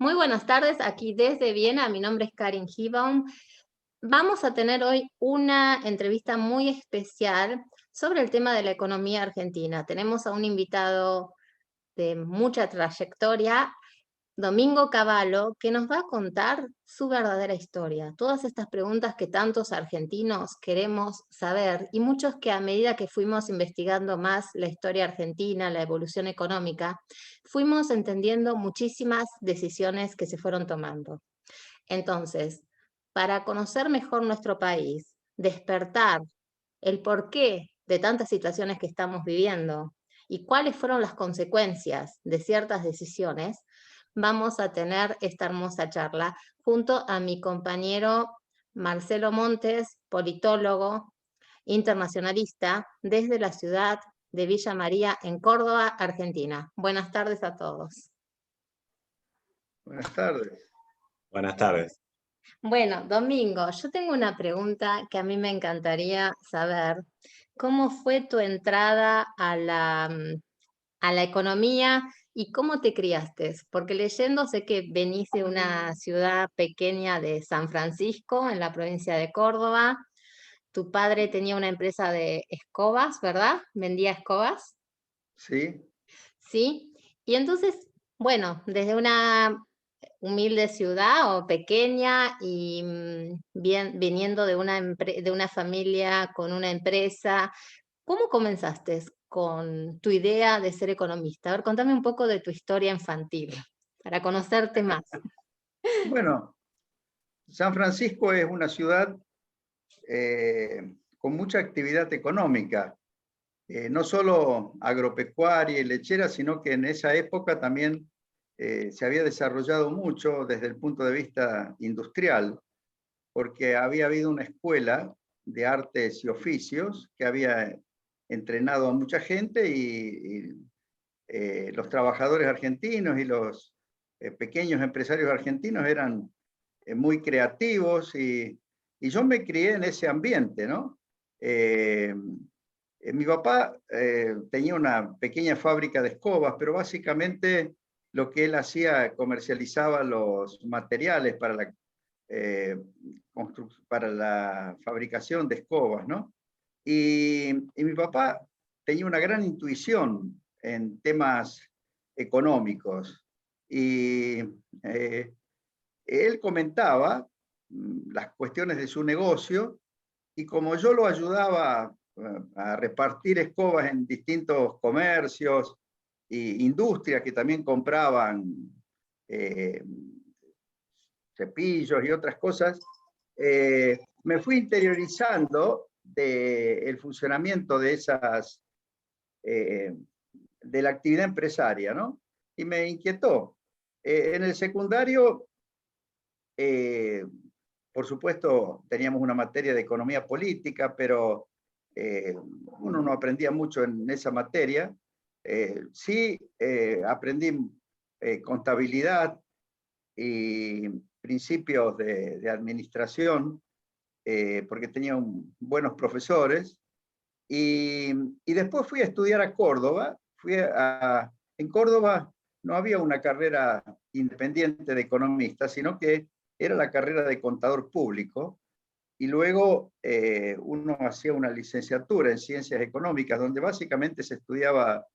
Muy buenas tardes, aquí desde Viena. Mi nombre es Karin Hibaum. Vamos a tener hoy una entrevista muy especial sobre el tema de la economía argentina. Tenemos a un invitado de mucha trayectoria, Domingo Cavallo, que nos va a contar su verdadera historia. Todas estas preguntas que tantos argentinos queremos saber y muchos que a medida que fuimos investigando más la historia argentina, la evolución económica, fuimos entendiendo muchísimas decisiones que se fueron tomando. Entonces, para conocer mejor nuestro país, despertar el porqué de tantas situaciones que estamos viviendo y cuáles fueron las consecuencias de ciertas decisiones, vamos a tener esta hermosa charla junto a mi compañero Marcelo Montes, politólogo internacionalista desde la ciudad de Villa María en Córdoba, Argentina. Buenas tardes a todos. Buenas tardes. Buenas tardes. Bueno, Domingo, yo tengo una pregunta que a mí me encantaría saber. ¿Cómo fue tu entrada a la economía y cómo te criaste? Porque leyendo sé que venís de una ciudad pequeña de San Francisco, en la provincia de Córdoba. Tu padre tenía una empresa de escobas, ¿verdad? ¿Vendía escobas? Sí, Sí. Y entonces, bueno, desde una humilde ciudad o pequeña y viniendo de de una familia con una empresa, ¿cómo comenzaste con tu idea de ser economista? A ver, contame un poco de tu historia infantil para conocerte más. bueno, San Francisco es una ciudad con mucha actividad económica, no solo agropecuaria y lechera, sino que en esa época también se había desarrollado mucho desde el punto de vista industrial, porque había habido una escuela de artes y oficios que había entrenado a mucha gente y los trabajadores argentinos y los pequeños empresarios argentinos eran muy creativos y yo me crié en ese ambiente, ¿no? Mi papá tenía una pequeña fábrica de escobas, pero básicamente lo que él hacía, comercializaba los materiales eh, para la fabricación de escobas, ¿no? Y mi papá tenía una gran intuición en temas económicos y él comentaba las cuestiones de su negocio y como yo lo ayudaba a repartir escobas en distintos comercios e industrias que también compraban eh, cepillos y otras cosas, me fui interiorizando del funcionamiento de esas, de la actividad empresaria, ¿no? Y me inquietó. En el secundario, eh, por supuesto, teníamos una materia de economía política, pero uno no aprendía mucho en esa materia. Sí aprendí contabilidad y principios de administración, porque tenía buenos profesores. Y después fui a estudiar a Córdoba. En Córdoba no había una carrera independiente de economista, sino que era la carrera de contador público. Y luego uno hacía una licenciatura en ciencias económicas, donde básicamente se estudiaba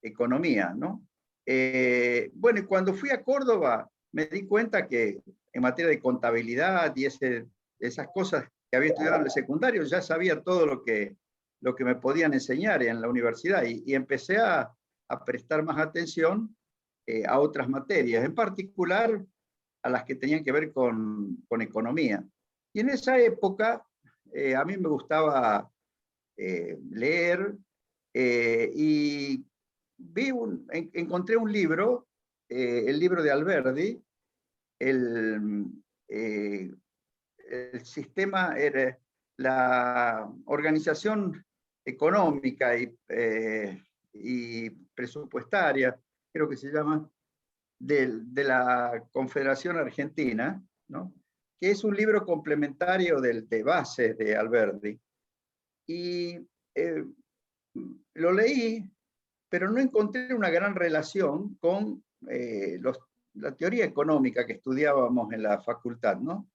economía, ¿no? Bueno, y cuando fui a Córdoba me di cuenta que en materia de contabilidad y esas cosas que había estudiado en el secundario, ya sabía todo lo que me podían enseñar en la universidad y empecé a prestar más atención a otras materias, en particular a las que tenían que ver con economía. Y en esa época a mí me gustaba leer y encontré un libro, el libro de Alberdi, el, eh, el sistema, la organización económica y presupuestaria, creo que se llama, de la Confederación Argentina, ¿no? Que es un libro complementario de bases de Alberdi. Y lo leí, pero no encontré una gran relación con la teoría económica que estudiábamos en la facultad, ¿no?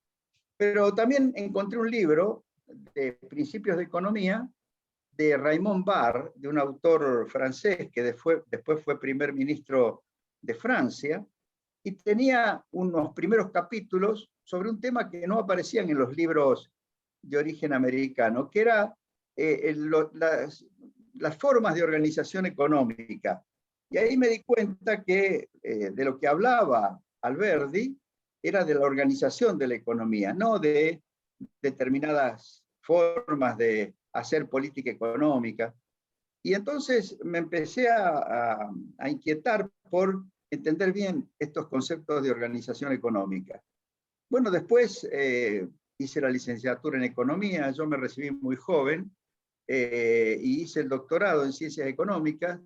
Pero también encontré un libro de principios de economía de Raymond Barre, de un autor francés que después fue primer ministro de Francia, y tenía unos primeros capítulos sobre un tema que no aparecían en los libros de origen americano, que era las formas de organización económica. Y ahí me di cuenta que de lo que hablaba Alberdi era de la organización de la economía, no de determinadas formas de hacer política económica. Y entonces me empecé a inquietar por entender bien estos conceptos de organización económica. Bueno, después hice la licenciatura en economía, yo me recibí muy joven y hice el doctorado en ciencias económicas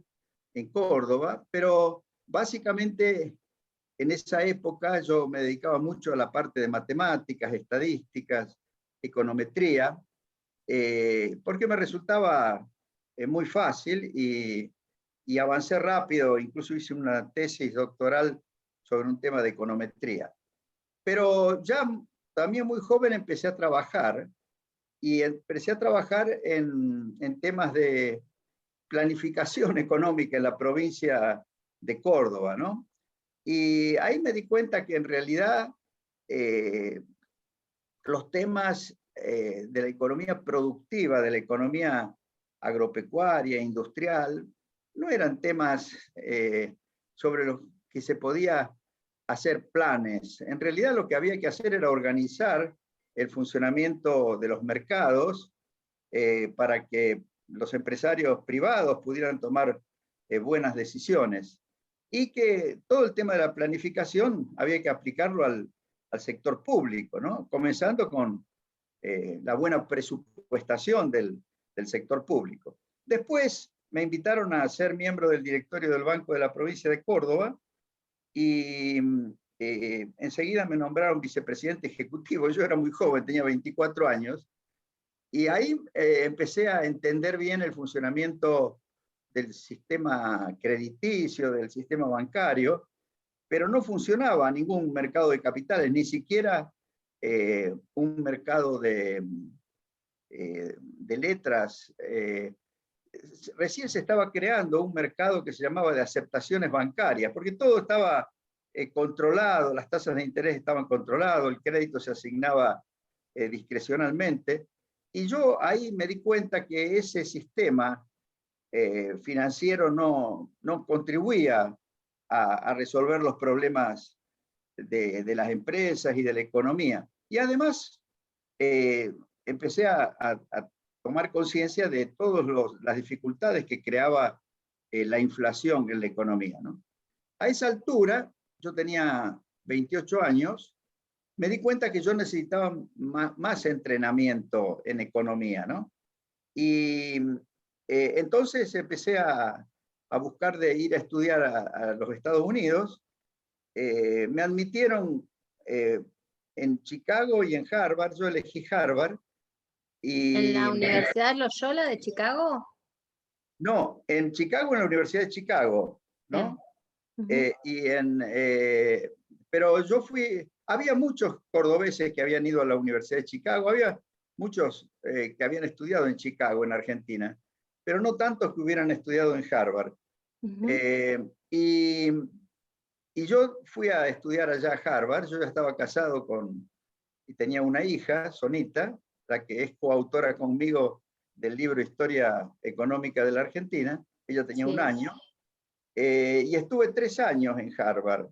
en Córdoba, pero básicamente en esa época yo me dedicaba mucho a la parte de matemáticas, estadísticas, econometría, porque me resultaba muy fácil y avancé rápido, incluso hice una tesis doctoral sobre un tema de econometría. Pero ya también muy joven empecé a trabajar y empecé a trabajar en temas de planificación económica en la provincia de Córdoba, ¿no? Y ahí me di cuenta que en realidad los temas de la economía productiva, de la economía agropecuaria, industrial, no eran temas sobre los que se podía hacer planes. En realidad lo que había que hacer era organizar el funcionamiento de los mercados para que los empresarios privados pudieran tomar buenas decisiones. Y que todo el tema de la planificación había que aplicarlo al sector público, ¿no? Comenzando con la buena presupuestación del sector público. Después me invitaron a ser miembro del directorio del Banco de la Provincia de Córdoba y enseguida me nombraron vicepresidente ejecutivo. Yo era muy joven, tenía 24 años, y ahí empecé a entender bien el funcionamiento del sistema crediticio, del sistema bancario, pero no funcionaba ningún mercado de capitales, ni siquiera un mercado de letras. Recién se estaba creando un mercado que se llamaba de aceptaciones bancarias, porque todo estaba controlado, las tasas de interés estaban controladas, el crédito se asignaba discrecionalmente, y yo ahí me di cuenta que ese sistema financiero no contribuía a resolver los problemas de las empresas y de la economía. Y además empecé a tomar conciencia de todas las dificultades que creaba la inflación en la economía, ¿no? A esa altura, yo tenía 28 años, me di cuenta que yo necesitaba más entrenamiento en economía, ¿no? Y entonces empecé a buscar de ir a estudiar a los Estados Unidos. Me admitieron en Chicago y en Harvard. Yo elegí Harvard. ¿En la Y Universidad Loyola de Chicago? no, en Chicago, en la Universidad de Chicago, ¿no? Pero yo había muchos cordobeses que habían ido a la Universidad de Chicago, había muchos que habían estudiado en Chicago, en Argentina, pero no tantos que hubieran estudiado en Harvard. Y yo fui a estudiar allá a Harvard. Yo ya estaba casado y tenía una hija, Sonita, la que es coautora conmigo del libro Historia Económica de la Argentina. Ella tenía un año. Y estuve 3 años en Harvard.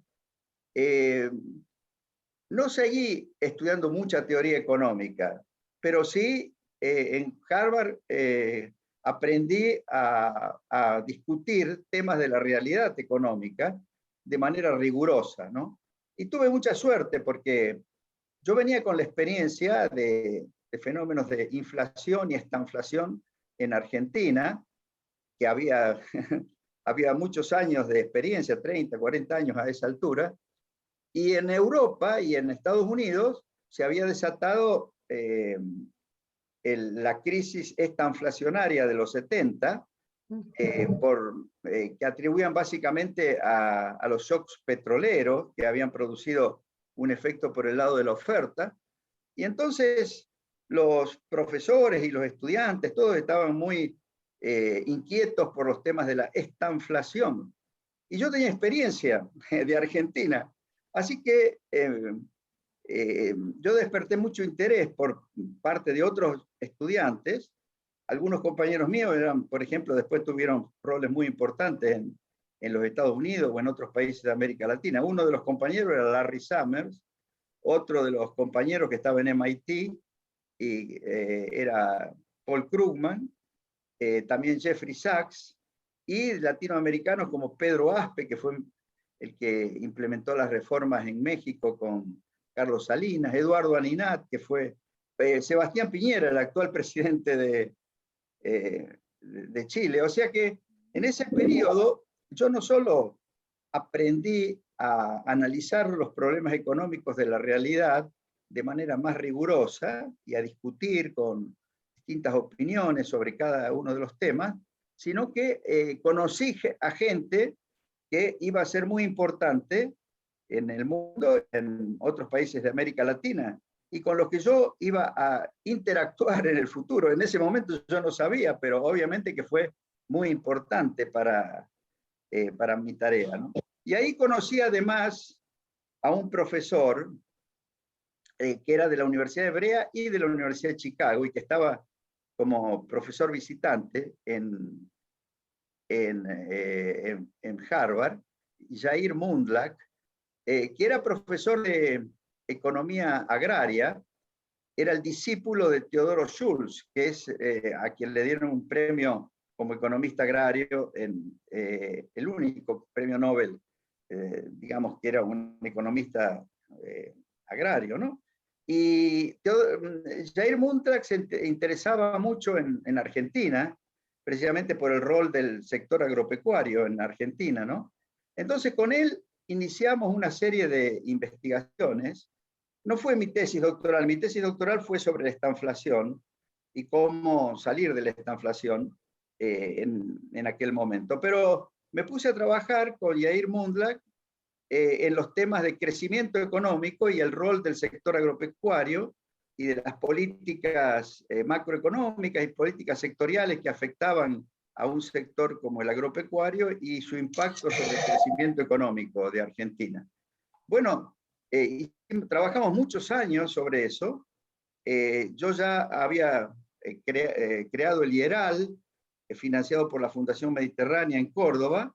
No seguí estudiando mucha teoría económica, pero sí en Harvard aprendí a discutir temas de la realidad económica de manera rigurosa, ¿no? Y tuve mucha suerte porque yo venía con la experiencia de fenómenos de inflación y estanflación en Argentina, que había muchos años de experiencia, 30, 40 años a esa altura, y en Europa y en Estados Unidos se había desatado la crisis estanflacionaria de los 70, que atribuían básicamente a los shocks petroleros que habían producido un efecto por el lado de la oferta. Y entonces los profesores y los estudiantes, todos estaban muy inquietos por los temas de la estanflación. Y yo tenía experiencia de Argentina, así que yo desperté mucho interés por parte de otros estudiantes. Algunos compañeros míos eran, por ejemplo, después tuvieron roles muy importantes en los Estados Unidos o en otros países de América Latina. Uno de los compañeros era Larry Summers, otro de los compañeros que estaba en MIT y era Paul Krugman, también Jeffrey Sachs, y latinoamericanos como Pedro Aspe, que fue el que implementó las reformas en México con Carlos Salinas, Eduardo Aninat, que fue Sebastián Piñera, el actual presidente de Chile. O sea que en ese periodo yo no solo aprendí a analizar los problemas económicos de la realidad de manera más rigurosa y a discutir con distintas opiniones sobre cada uno de los temas, sino que conocí a gente que iba a ser muy importante en el mundo, en otros países de América Latina, y con los que yo iba a interactuar en el futuro. En ese momento yo no sabía, pero obviamente que fue muy importante para mi tarea, ¿no? Y ahí conocí además a un profesor que era de la Universidad Hebrea y de la Universidad de Chicago, y que estaba como profesor visitante en Harvard, Jair Mundlach, que era profesor de economía agraria, era el discípulo de Teodoro Schultz, que es a quien le dieron un premio como economista agrario, el único premio Nobel, digamos que era un economista agrario, ¿no? Y Jair Mundlach se interesaba mucho en Argentina, precisamente por el rol del sector agropecuario en Argentina, ¿no? Entonces con él iniciamos una serie de investigaciones. No fue mi tesis doctoral fue sobre la estanflación y cómo salir de la estanflación en aquel momento. Pero me puse a trabajar con Jair Mundlach en los temas de crecimiento económico y el rol del sector agropecuario y de las políticas macroeconómicas y políticas sectoriales que afectaban a un sector como el agropecuario y su impacto sobre el crecimiento económico de Argentina. Bueno, trabajamos muchos años sobre eso. Yo ya había creado el IERAL, financiado por la Fundación Mediterránea en Córdoba,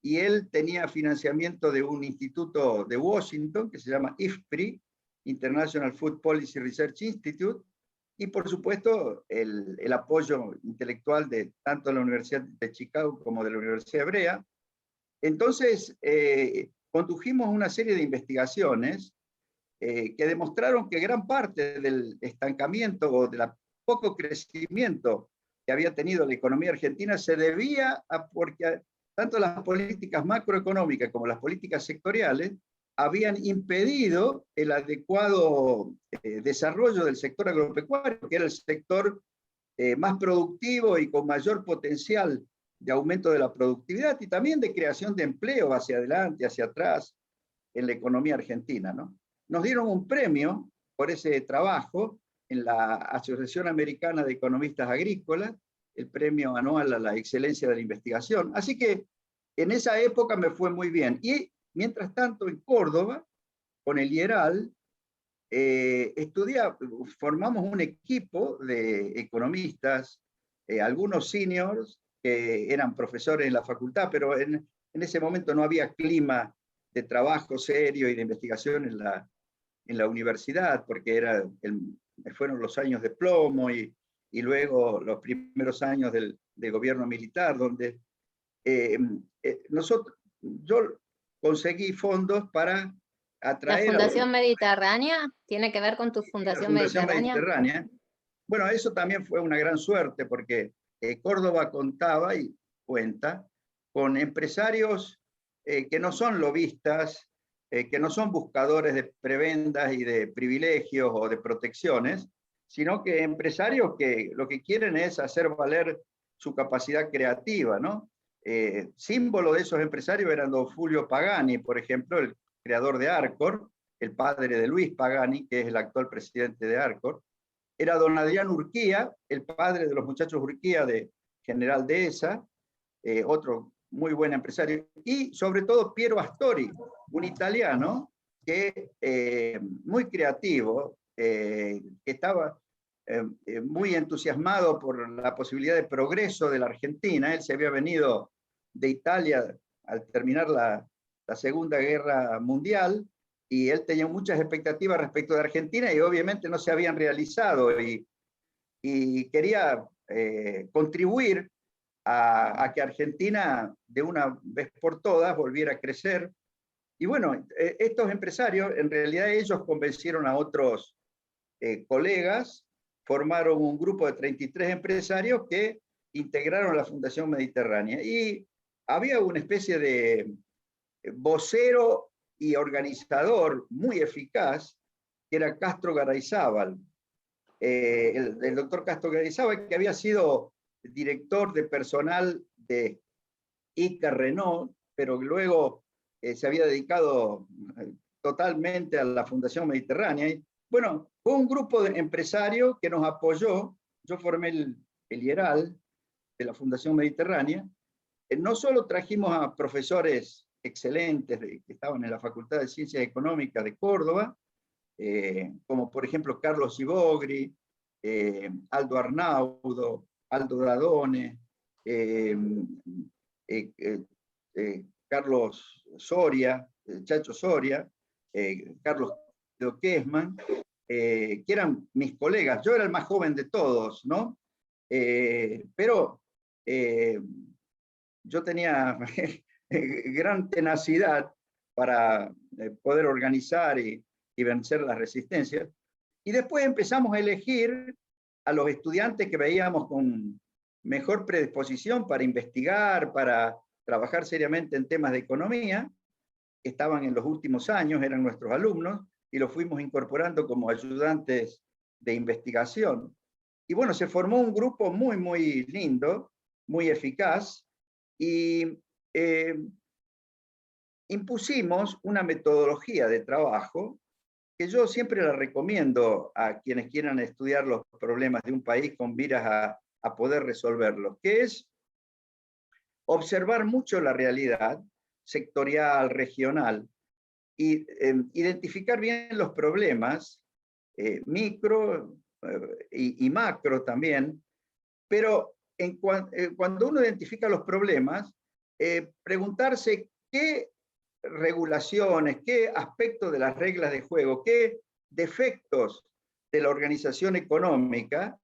y él tenía financiamiento de un instituto de Washington que se llama IFPRI, International Food Policy Research Institute, y por supuesto el apoyo intelectual de tanto de la Universidad de Chicago como de la Universidad Hebrea. Entonces, condujimos una serie de investigaciones que demostraron que gran parte del estancamiento o del poco crecimiento que había tenido la economía argentina se debía a porque tanto las políticas macroeconómicas como las políticas sectoriales habían impedido el adecuado desarrollo del sector agropecuario, que era el sector más productivo y con mayor potencial de aumento de la productividad y también de creación de empleo hacia adelante, hacia atrás en la economía argentina, ¿no? Nos dieron un premio por ese trabajo en la Asociación Americana de Economistas Agrícolas, el premio anual a la excelencia de la investigación. Así que en esa época me fue muy bien. Y mientras tanto en Córdoba, con el IERAL, formamos un equipo de economistas, algunos seniors que eran profesores en la facultad, pero en ese momento no había clima de trabajo serio y de investigación en la universidad, porque fueron los años de plomo y luego los primeros años del gobierno militar, donde yo conseguí fondos para ¿La atraer Fundación Mediterránea tiene que ver con tu la Fundación Fundación Mediterránea? Mediterránea. Bueno, eso también fue una gran suerte porque Córdoba contaba y cuenta con empresarios que no son lobistas, que no son buscadores de prebendas y de privilegios o de protecciones, sino que empresarios que lo que quieren es hacer valer su capacidad creativa, ¿no? Símbolo de esos empresarios eran don Fulvio Pagani, por ejemplo, el creador de Arcor, el padre de Luis Pagani, que es el actual presidente de Arcor. Era don Adrián Urquía, el padre de los muchachos Urquía de General Dehesa, otro muy buen empresario, y sobre todo Piero Astori, un italiano que muy creativo, que estaba muy entusiasmado por la posibilidad de progreso de la Argentina. Él se había venido de Italia al terminar la Segunda Guerra Mundial, y él tenía muchas expectativas respecto de Argentina y obviamente no se habían realizado, y quería contribuir a que Argentina de una vez por todas volviera a crecer. Y bueno, estos empresarios, en realidad ellos convencieron a otros colegas, formaron un grupo de 33 empresarios que integraron la Fundación Mediterránea. Y había una especie de vocero y organizador muy eficaz, que era Castro Garayzábal, el doctor Castro Garayzábal, que había sido director de personal de Ica Renault, pero luego se había dedicado totalmente a la Fundación Mediterránea. Y, bueno, fue un grupo de empresarios que nos apoyó. Yo formé el IERAL de la Fundación Mediterránea. No solo trajimos a profesores excelentes que estaban en la Facultad de Ciencias Económicas de Córdoba, como por ejemplo Carlos Sibogri, Aldo Arnaudo, Aldo Dadone, Carlos Soria, Chacho Soria, Carlos Quesman, que eran mis colegas. Yo era el más joven de todos, ¿no? Pero yo tenía gran tenacidad para poder organizar y vencer las resistencias. Y después empezamos a elegir a los estudiantes que veíamos con mejor predisposición para investigar, para trabajar seriamente en temas de economía, que estaban en los últimos años, eran nuestros alumnos, y los fuimos incorporando como ayudantes de investigación. Y bueno, se formó un grupo muy, muy lindo, muy eficaz, y impusimos una metodología de trabajo que yo siempre la recomiendo a quienes quieran estudiar los problemas de un país con miras a poder resolverlos, que es observar mucho la realidad sectorial, regional, y identificar bien los problemas, micro y macro también, pero cuando uno identifica los problemas, preguntarse qué regulaciones, qué aspectos de las reglas de juego, qué defectos de la organización económica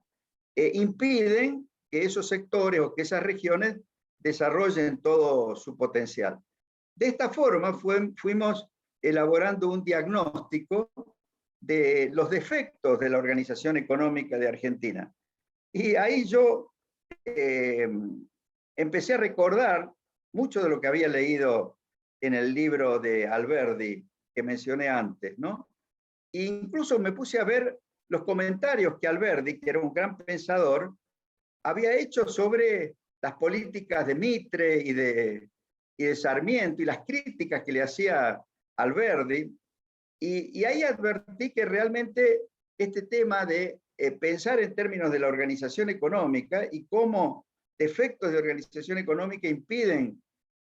impiden que esos sectores o que esas regiones desarrollen todo su potencial. De esta forma fuimos elaborando un diagnóstico de los defectos de la organización económica de Argentina. Y ahí yo empecé a recordar mucho de lo que había leído en el libro de Alberdi que mencioné antes, ¿no? E incluso me puse a ver los comentarios que Alberdi, que era un gran pensador, había hecho sobre las políticas de Mitre y de Sarmiento, y las críticas que le hacía Alberdi, y ahí advertí que realmente este tema de pensar en términos de la organización económica y cómo defectos de organización económica impiden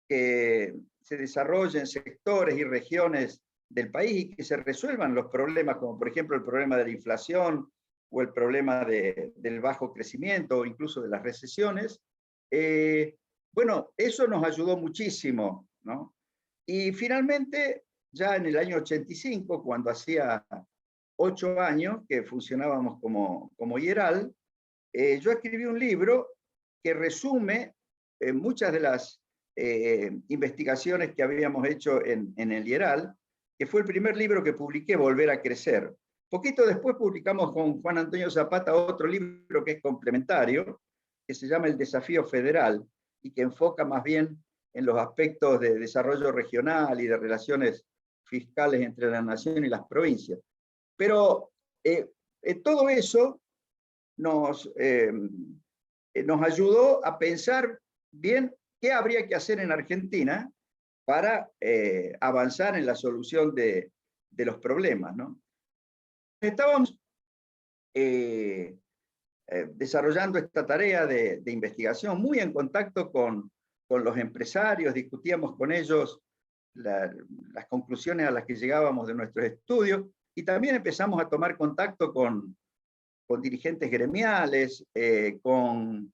que se desarrollen sectores y regiones del país y que se resuelvan los problemas, como por ejemplo el problema de la inflación o el problema del bajo crecimiento o incluso de las recesiones. Bueno, eso nos ayudó muchísimo, ¿no? Y finalmente, ya en el año 85, cuando hacía 8 años que funcionábamos como IERAL, yo escribí un libro que resume muchas de las investigaciones que habíamos hecho en el IERAL, que fue el primer libro que publiqué, Volver a Crecer. Poquito después publicamos con Juan Antonio Zapata otro libro que es complementario, que se llama El Desafío Federal, y que enfoca más bien en los aspectos de desarrollo regional y de relaciones fiscales entre la nación y las provincias. Pero todo eso nos nos ayudó a pensar bien qué habría que hacer en Argentina para avanzar en la solución de los problemas, ¿no? Estábamos desarrollando esta tarea de investigación, muy en contacto con los empresarios, discutíamos con ellos las conclusiones a las que llegábamos de nuestros estudios, y también empezamos a tomar contacto con dirigentes gremiales, con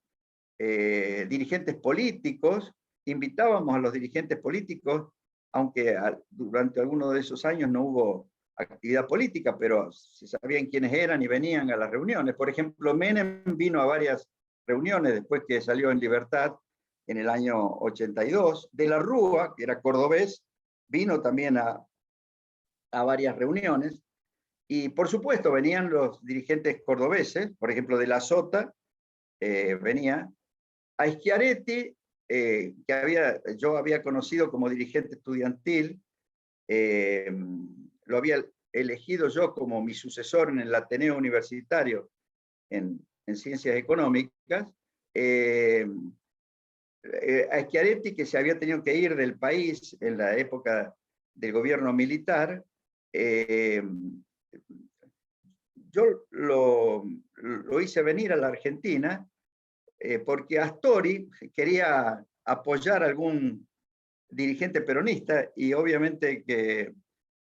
dirigentes políticos. Invitábamos a los dirigentes políticos, aunque durante algunos de esos años no hubo actividad política, pero se sabían quiénes eran y venían a las reuniones. Por ejemplo, Menem vino a varias reuniones después que salió en libertad en el año 82. De la Rúa, que era cordobés, vino también a varias reuniones. Y por supuesto venían los dirigentes cordobeses, por ejemplo de la Sota, venía. A Schiaretti, que yo había conocido como dirigente estudiantil, lo había elegido yo como mi sucesor en el Ateneo Universitario en Ciencias Económicas. A Schiaretti, que se había tenido que ir del país en la época del gobierno militar, yo lo hice venir a la Argentina porque Astori quería apoyar a algún dirigente peronista, y obviamente que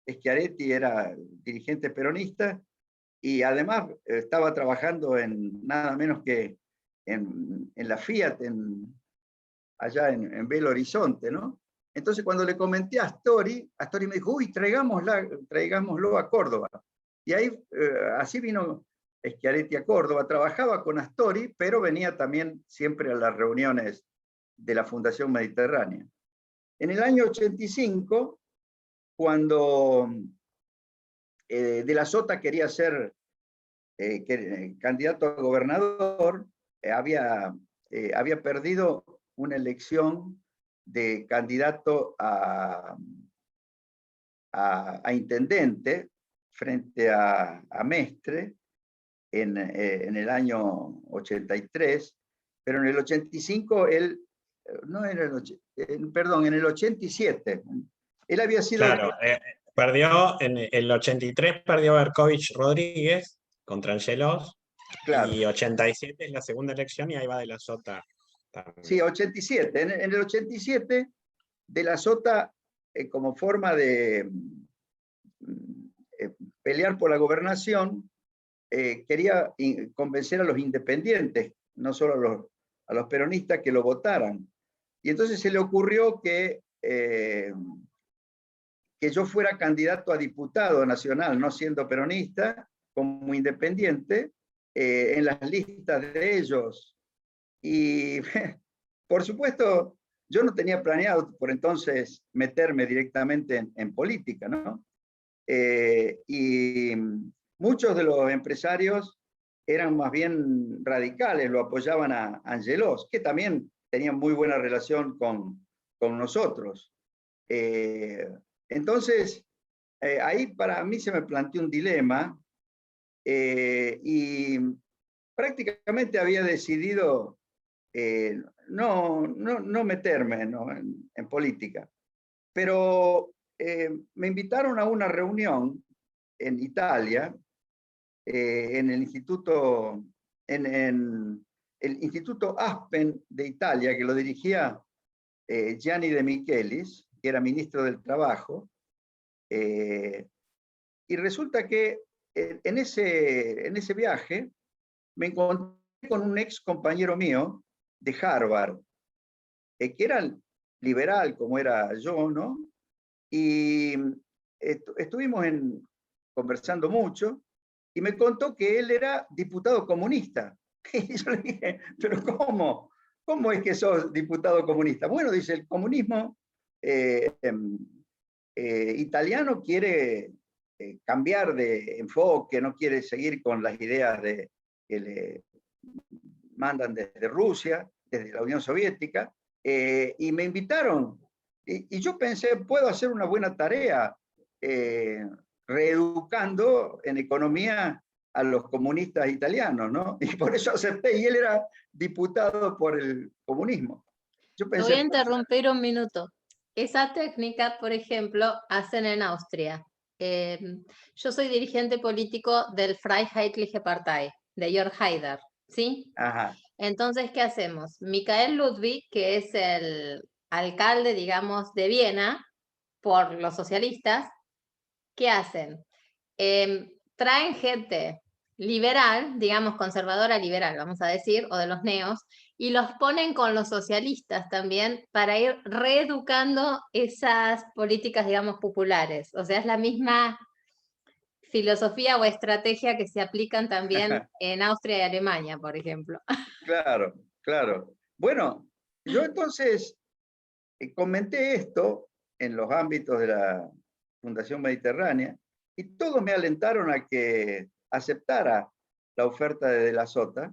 Schiaretti era dirigente peronista, y además estaba trabajando en nada menos que en la Fiat, allá en Belo Horizonte, ¿no? Entonces cuando le comenté a Astori me dijo, uy, traigámoslo a Córdoba. Y ahí, así vino Schiaretti a Córdoba, trabajaba con Astori, pero venía también siempre a las reuniones de la Fundación Mediterránea. En el año 85, cuando De la Sota quería ser candidato a gobernador, había perdido una elección de candidato a intendente frente a Mestre en el año 83, pero en el 85 él, no en el, perdón, en el 87, él había sido... Claro, perdió en el 83, perdió Berkovich Rodríguez contra Angelos, Claro. y 87 es la segunda elección y ahí va De la Sota también. Sí, 87. En el 87, De la Sota, como forma de pelear por la gobernación, quería convencer a los independientes, no solo a los peronistas, que lo votaran. Y entonces se le ocurrió que yo fuera candidato a diputado nacional, no siendo peronista, como independiente, en las listas de ellos. Y por supuesto, yo no tenía planeado por entonces meterme directamente en política, ¿no? Y muchos de los empresarios eran más bien radicales, lo apoyaban a Angelos, que también tenían muy buena relación con nosotros. Entonces, ahí para mí se me planteó un dilema, y prácticamente había decidido no meterme, ¿no?, en política. Pero me invitaron a una reunión en Italia, en el instituto, en el Instituto Aspen de Italia, que lo dirigía Gianni De Michelis, que era ministro del Trabajo, y resulta que en ese viaje me encontré con un ex compañero mío de Harvard, que era liberal como era yo, ¿no? Y estuvimos conversando mucho, y me contó que él era diputado comunista. Y yo le dije, ¿pero cómo? ¿Cómo es que sos diputado comunista? Bueno, dice, el comunismo italiano quiere cambiar de enfoque, no quiere seguir con las ideas que le mandan desde Rusia, desde la Unión Soviética, y me invitaron. Y yo pensé, puedo hacer una buena tarea reeducando en economía a los comunistas italianos, ¿no? Y por eso acepté, y él era diputado por el comunismo. Yo Te voy a pensé, interrumpir un minuto. Esa técnica, por ejemplo, hacen en Austria. Eh, yo soy dirigente político del Freiheitliche Partei, de Jörg Haider, ¿sí? ajá, Entonces, ¿qué hacemos? Michael Ludwig, que es el alcalde, digamos, de Viena, por los socialistas, ¿qué hacen? Traen gente liberal, digamos conservadora liberal, vamos a decir, o de los neos, y los ponen con los socialistas también para ir reeducando esas políticas, digamos, populares. O sea, es la misma filosofía o estrategia que se aplican también en Austria y Alemania, por ejemplo. claro, claro. Bueno, yo entonces comenté esto en los ámbitos de la Fundación Mediterránea y todos me alentaron a que aceptara la oferta de la Sota.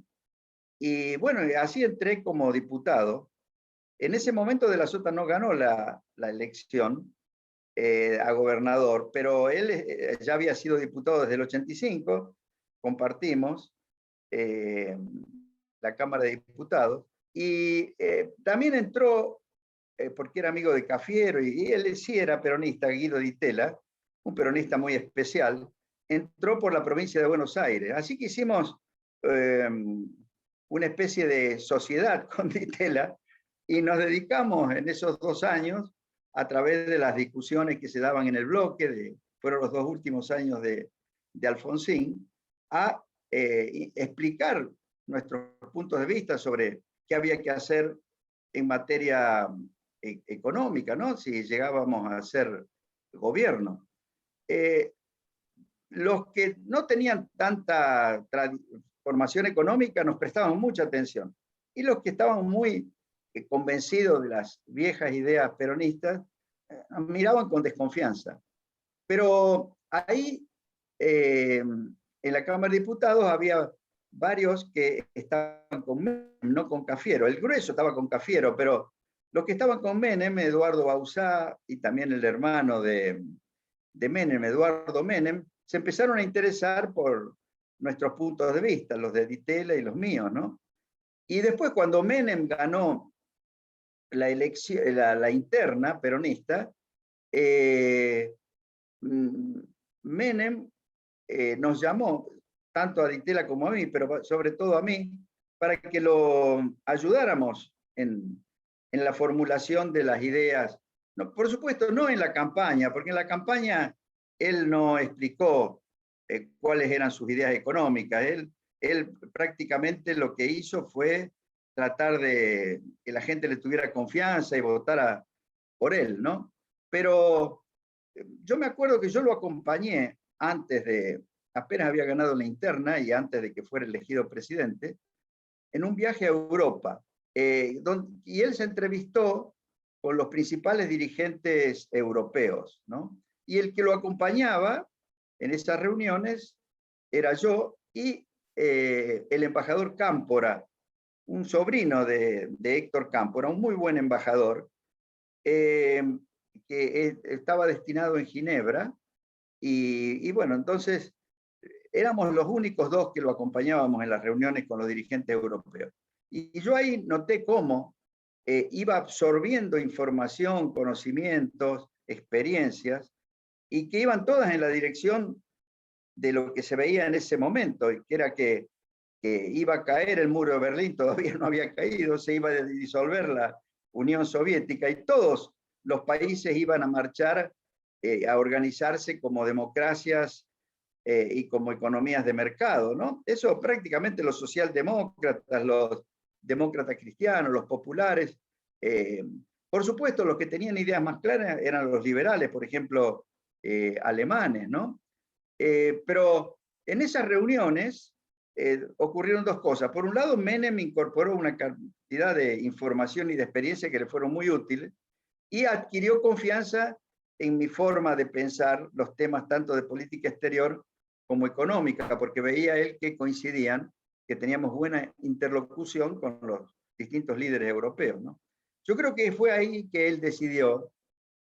Y bueno, así entré como diputado. En ese momento de la Sota no ganó la elección a gobernador, pero él ya había sido diputado desde el 85, compartimos eh, la Cámara de Diputados, y también entró, porque era amigo de Cafiero, y él sí era peronista, Guido Di Tella, un peronista muy especial, entró por la provincia de Buenos Aires. Así que hicimos una especie de sociedad con Di Tella, y nos dedicamos en esos 2 años, a través de las discusiones que se daban en el bloque, fueron los 2 últimos años de Alfonsín, a explicar nuestros puntos de vista sobre qué había que hacer en materia económica, ¿no? Si llegábamos a ser gobierno. Los que no tenían tanta formación económica nos prestaban mucha atención, y los que estaban muy convencidos de las viejas ideas peronistas miraban con desconfianza. Pero ahí, en la Cámara de Diputados, había varios que estaban con Menem, no con Cafiero. El grueso estaba con Cafiero, pero los que estaban con Menem, Eduardo Bauzá y también el hermano de Menem, Eduardo Menem, se empezaron a interesar por nuestros puntos de vista, los de Di Tella y los míos, ¿no? Y después, cuando Menem ganó la elección, la interna peronista, Menem nos llamó, tanto a Di Tella como a mí, pero sobre todo a mí, para que lo ayudáramos en la formulación de las ideas. No, por supuesto, no en la campaña, porque en la campaña él no explicó cuáles eran sus ideas económicas. Él prácticamente lo que hizo fue tratar de que la gente le tuviera confianza y votara por él, ¿no? Pero yo me acuerdo que yo lo acompañé apenas había ganado la interna y antes de que fuera elegido presidente, en un viaje a Europa, y él se entrevistó con los principales dirigentes europeos, ¿no? Y el que lo acompañaba en esas reuniones era yo y el embajador Cámpora, un sobrino de Héctor Cámpora, un muy buen embajador, que estaba destinado en Ginebra, y bueno, entonces éramos los únicos 2 que lo acompañábamos en las reuniones con los dirigentes europeos. Y yo ahí noté cómo iba absorbiendo información, conocimientos, experiencias, y que iban todas en la dirección de lo que se veía en ese momento, que era que iba a caer el muro de Berlín, todavía no había caído, se iba a disolver la Unión Soviética, y todos los países iban a marchar a organizarse como democracias y como economías de mercado, ¿no? Eso prácticamente los socialdemócratas, los demócratas cristianos, los populares. Por supuesto, los que tenían ideas más claras eran los liberales, por ejemplo, alemanes, ¿no? Pero en esas reuniones ocurrieron 2 cosas. Por un lado, Menem incorporó una cantidad de información y de experiencia que le fueron muy útiles, y adquirió confianza en mi forma de pensar los temas tanto de política exterior como económica, porque veía él que coincidían, que teníamos buena interlocución con los distintos líderes europeos, ¿no? Yo creo que fue ahí que él decidió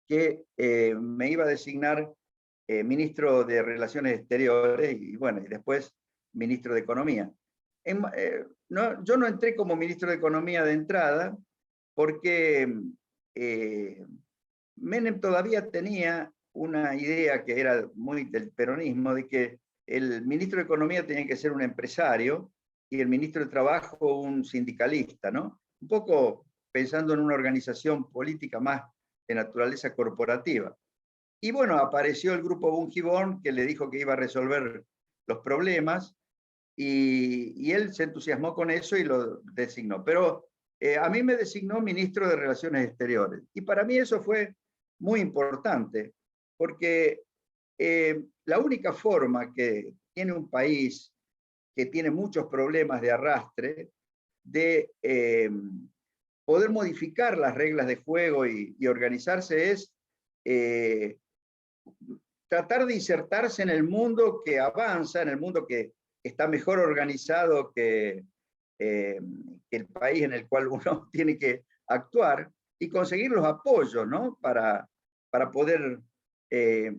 que me iba a designar ministro de Relaciones Exteriores, y bueno, y después ministro de Economía. Yo no entré como ministro de Economía de entrada porque Menem todavía tenía una idea que era muy del peronismo, de que el ministro de Economía tenía que ser un empresario y el ministro de Trabajo un sindicalista, ¿no? Un poco pensando en una organización política más de naturaleza corporativa. Y bueno, apareció el grupo Bungiborn que le dijo que iba a resolver los problemas y él se entusiasmó con eso y lo designó. Pero a mí me designó ministro de Relaciones Exteriores. Y para mí eso fue muy importante, porque la única forma que tiene un país que tiene muchos problemas de arrastre, de poder modificar las reglas de juego y organizarse es tratar de insertarse en el mundo que avanza, en el mundo que está mejor organizado que el país en el cual uno tiene que actuar y conseguir los apoyos, ¿no? para poder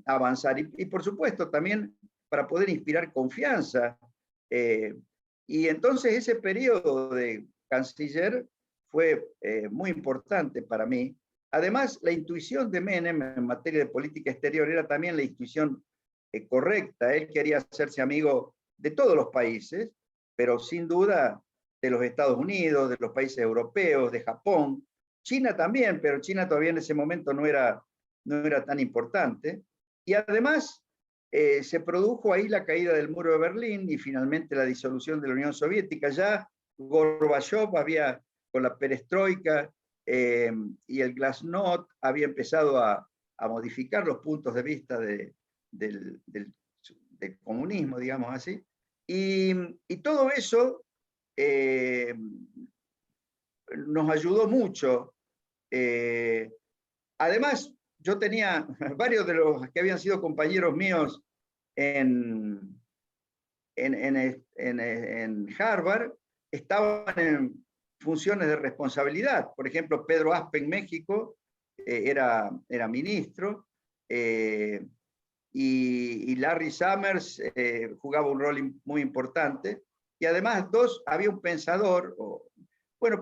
avanzar. Y por supuesto también para poder inspirar confianza. Y entonces ese periodo de canciller fue muy importante para mí. Además, la intuición de Menem en materia de política exterior era también la intuición correcta. Él quería hacerse amigo de todos los países, pero sin duda de los Estados Unidos, de los países europeos, de Japón, China también, pero China todavía en ese momento no era tan importante. Y además se produjo ahí la caída del muro de Berlín y finalmente la disolución de la Unión Soviética. Ya Gorbachev había, con la perestroika y el glasnost, había empezado a modificar los puntos de vista del comunismo, digamos así. Y todo eso nos ayudó mucho. Además, yo tenía varios de los que habían sido compañeros míos en Harvard, estaban en funciones de responsabilidad. Por ejemplo, Pedro Aspe en México era ministro, y Larry Summers jugaba un rol muy importante. Y además había un pensador,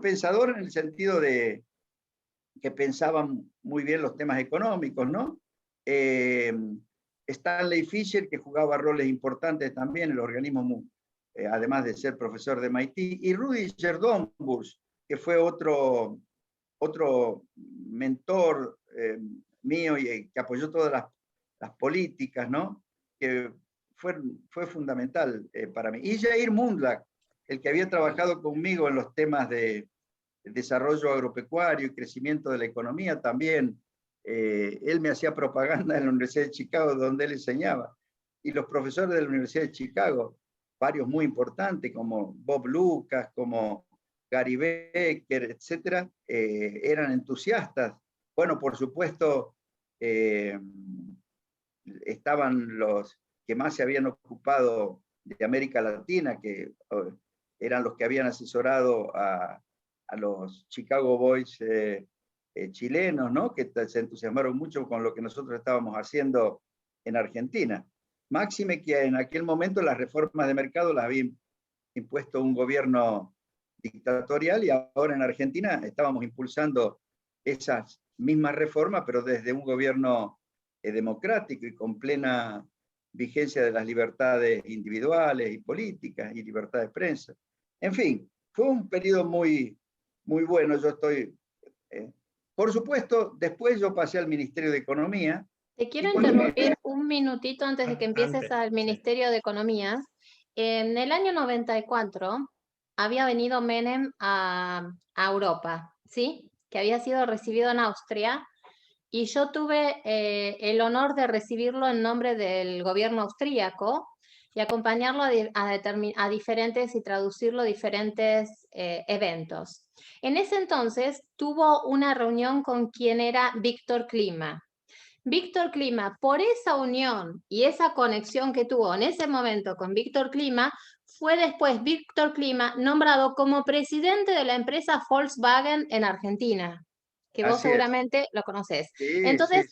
pensador en el sentido de que pensaban muy bien los temas económicos, ¿no? Stanley Fischer, que jugaba roles importantes también en el organismo, además de ser profesor de MIT, y Rudiger Dombusch, que fue otro mentor mío y que apoyó todas las políticas, ¿no? Que fue fundamental para mí. Y Jair Mundlach, el que había trabajado conmigo en los temas de desarrollo agropecuario y crecimiento de la economía también. Él me hacía propaganda en la Universidad de Chicago, donde él enseñaba. Y los profesores de la Universidad de Chicago, varios muy importantes, como Bob Lucas, como Gary Becker, etcétera, eran entusiastas. Bueno, por supuesto, estaban los que más se habían ocupado de América Latina, que eran los que habían asesorado a los Chicago Boys chilenos, ¿no? Que se entusiasmaron mucho con lo que nosotros estábamos haciendo en Argentina. Máxime que en aquel momento las reformas de mercado las había impuesto un gobierno dictatorial y ahora en Argentina estábamos impulsando esas mismas reformas, pero desde un gobierno democrático y con plena vigencia de las libertades individuales y políticas y libertad de prensa. En fin, fue un periodo muy bueno. Yo estoy... por supuesto, después yo pasé al Ministerio de Economía. Te quiero interrumpir un minutito antes de que empieces al Ministerio de Economía. En el año 94 había venido Menem a Europa, ¿sí? Que había sido recibido en Austria, y yo tuve el honor de recibirlo en nombre del gobierno austríaco y acompañarlo a diferentes y traducirlo a diferentes eventos. En ese entonces tuvo una reunión con quien era Víctor Klima. Víctor Klima, por esa unión y esa conexión que tuvo en ese momento con Víctor Klima, fue después Víctor Klima nombrado como presidente de la empresa Volkswagen en Argentina, que vos seguramente lo conocés. Sí, Entonces,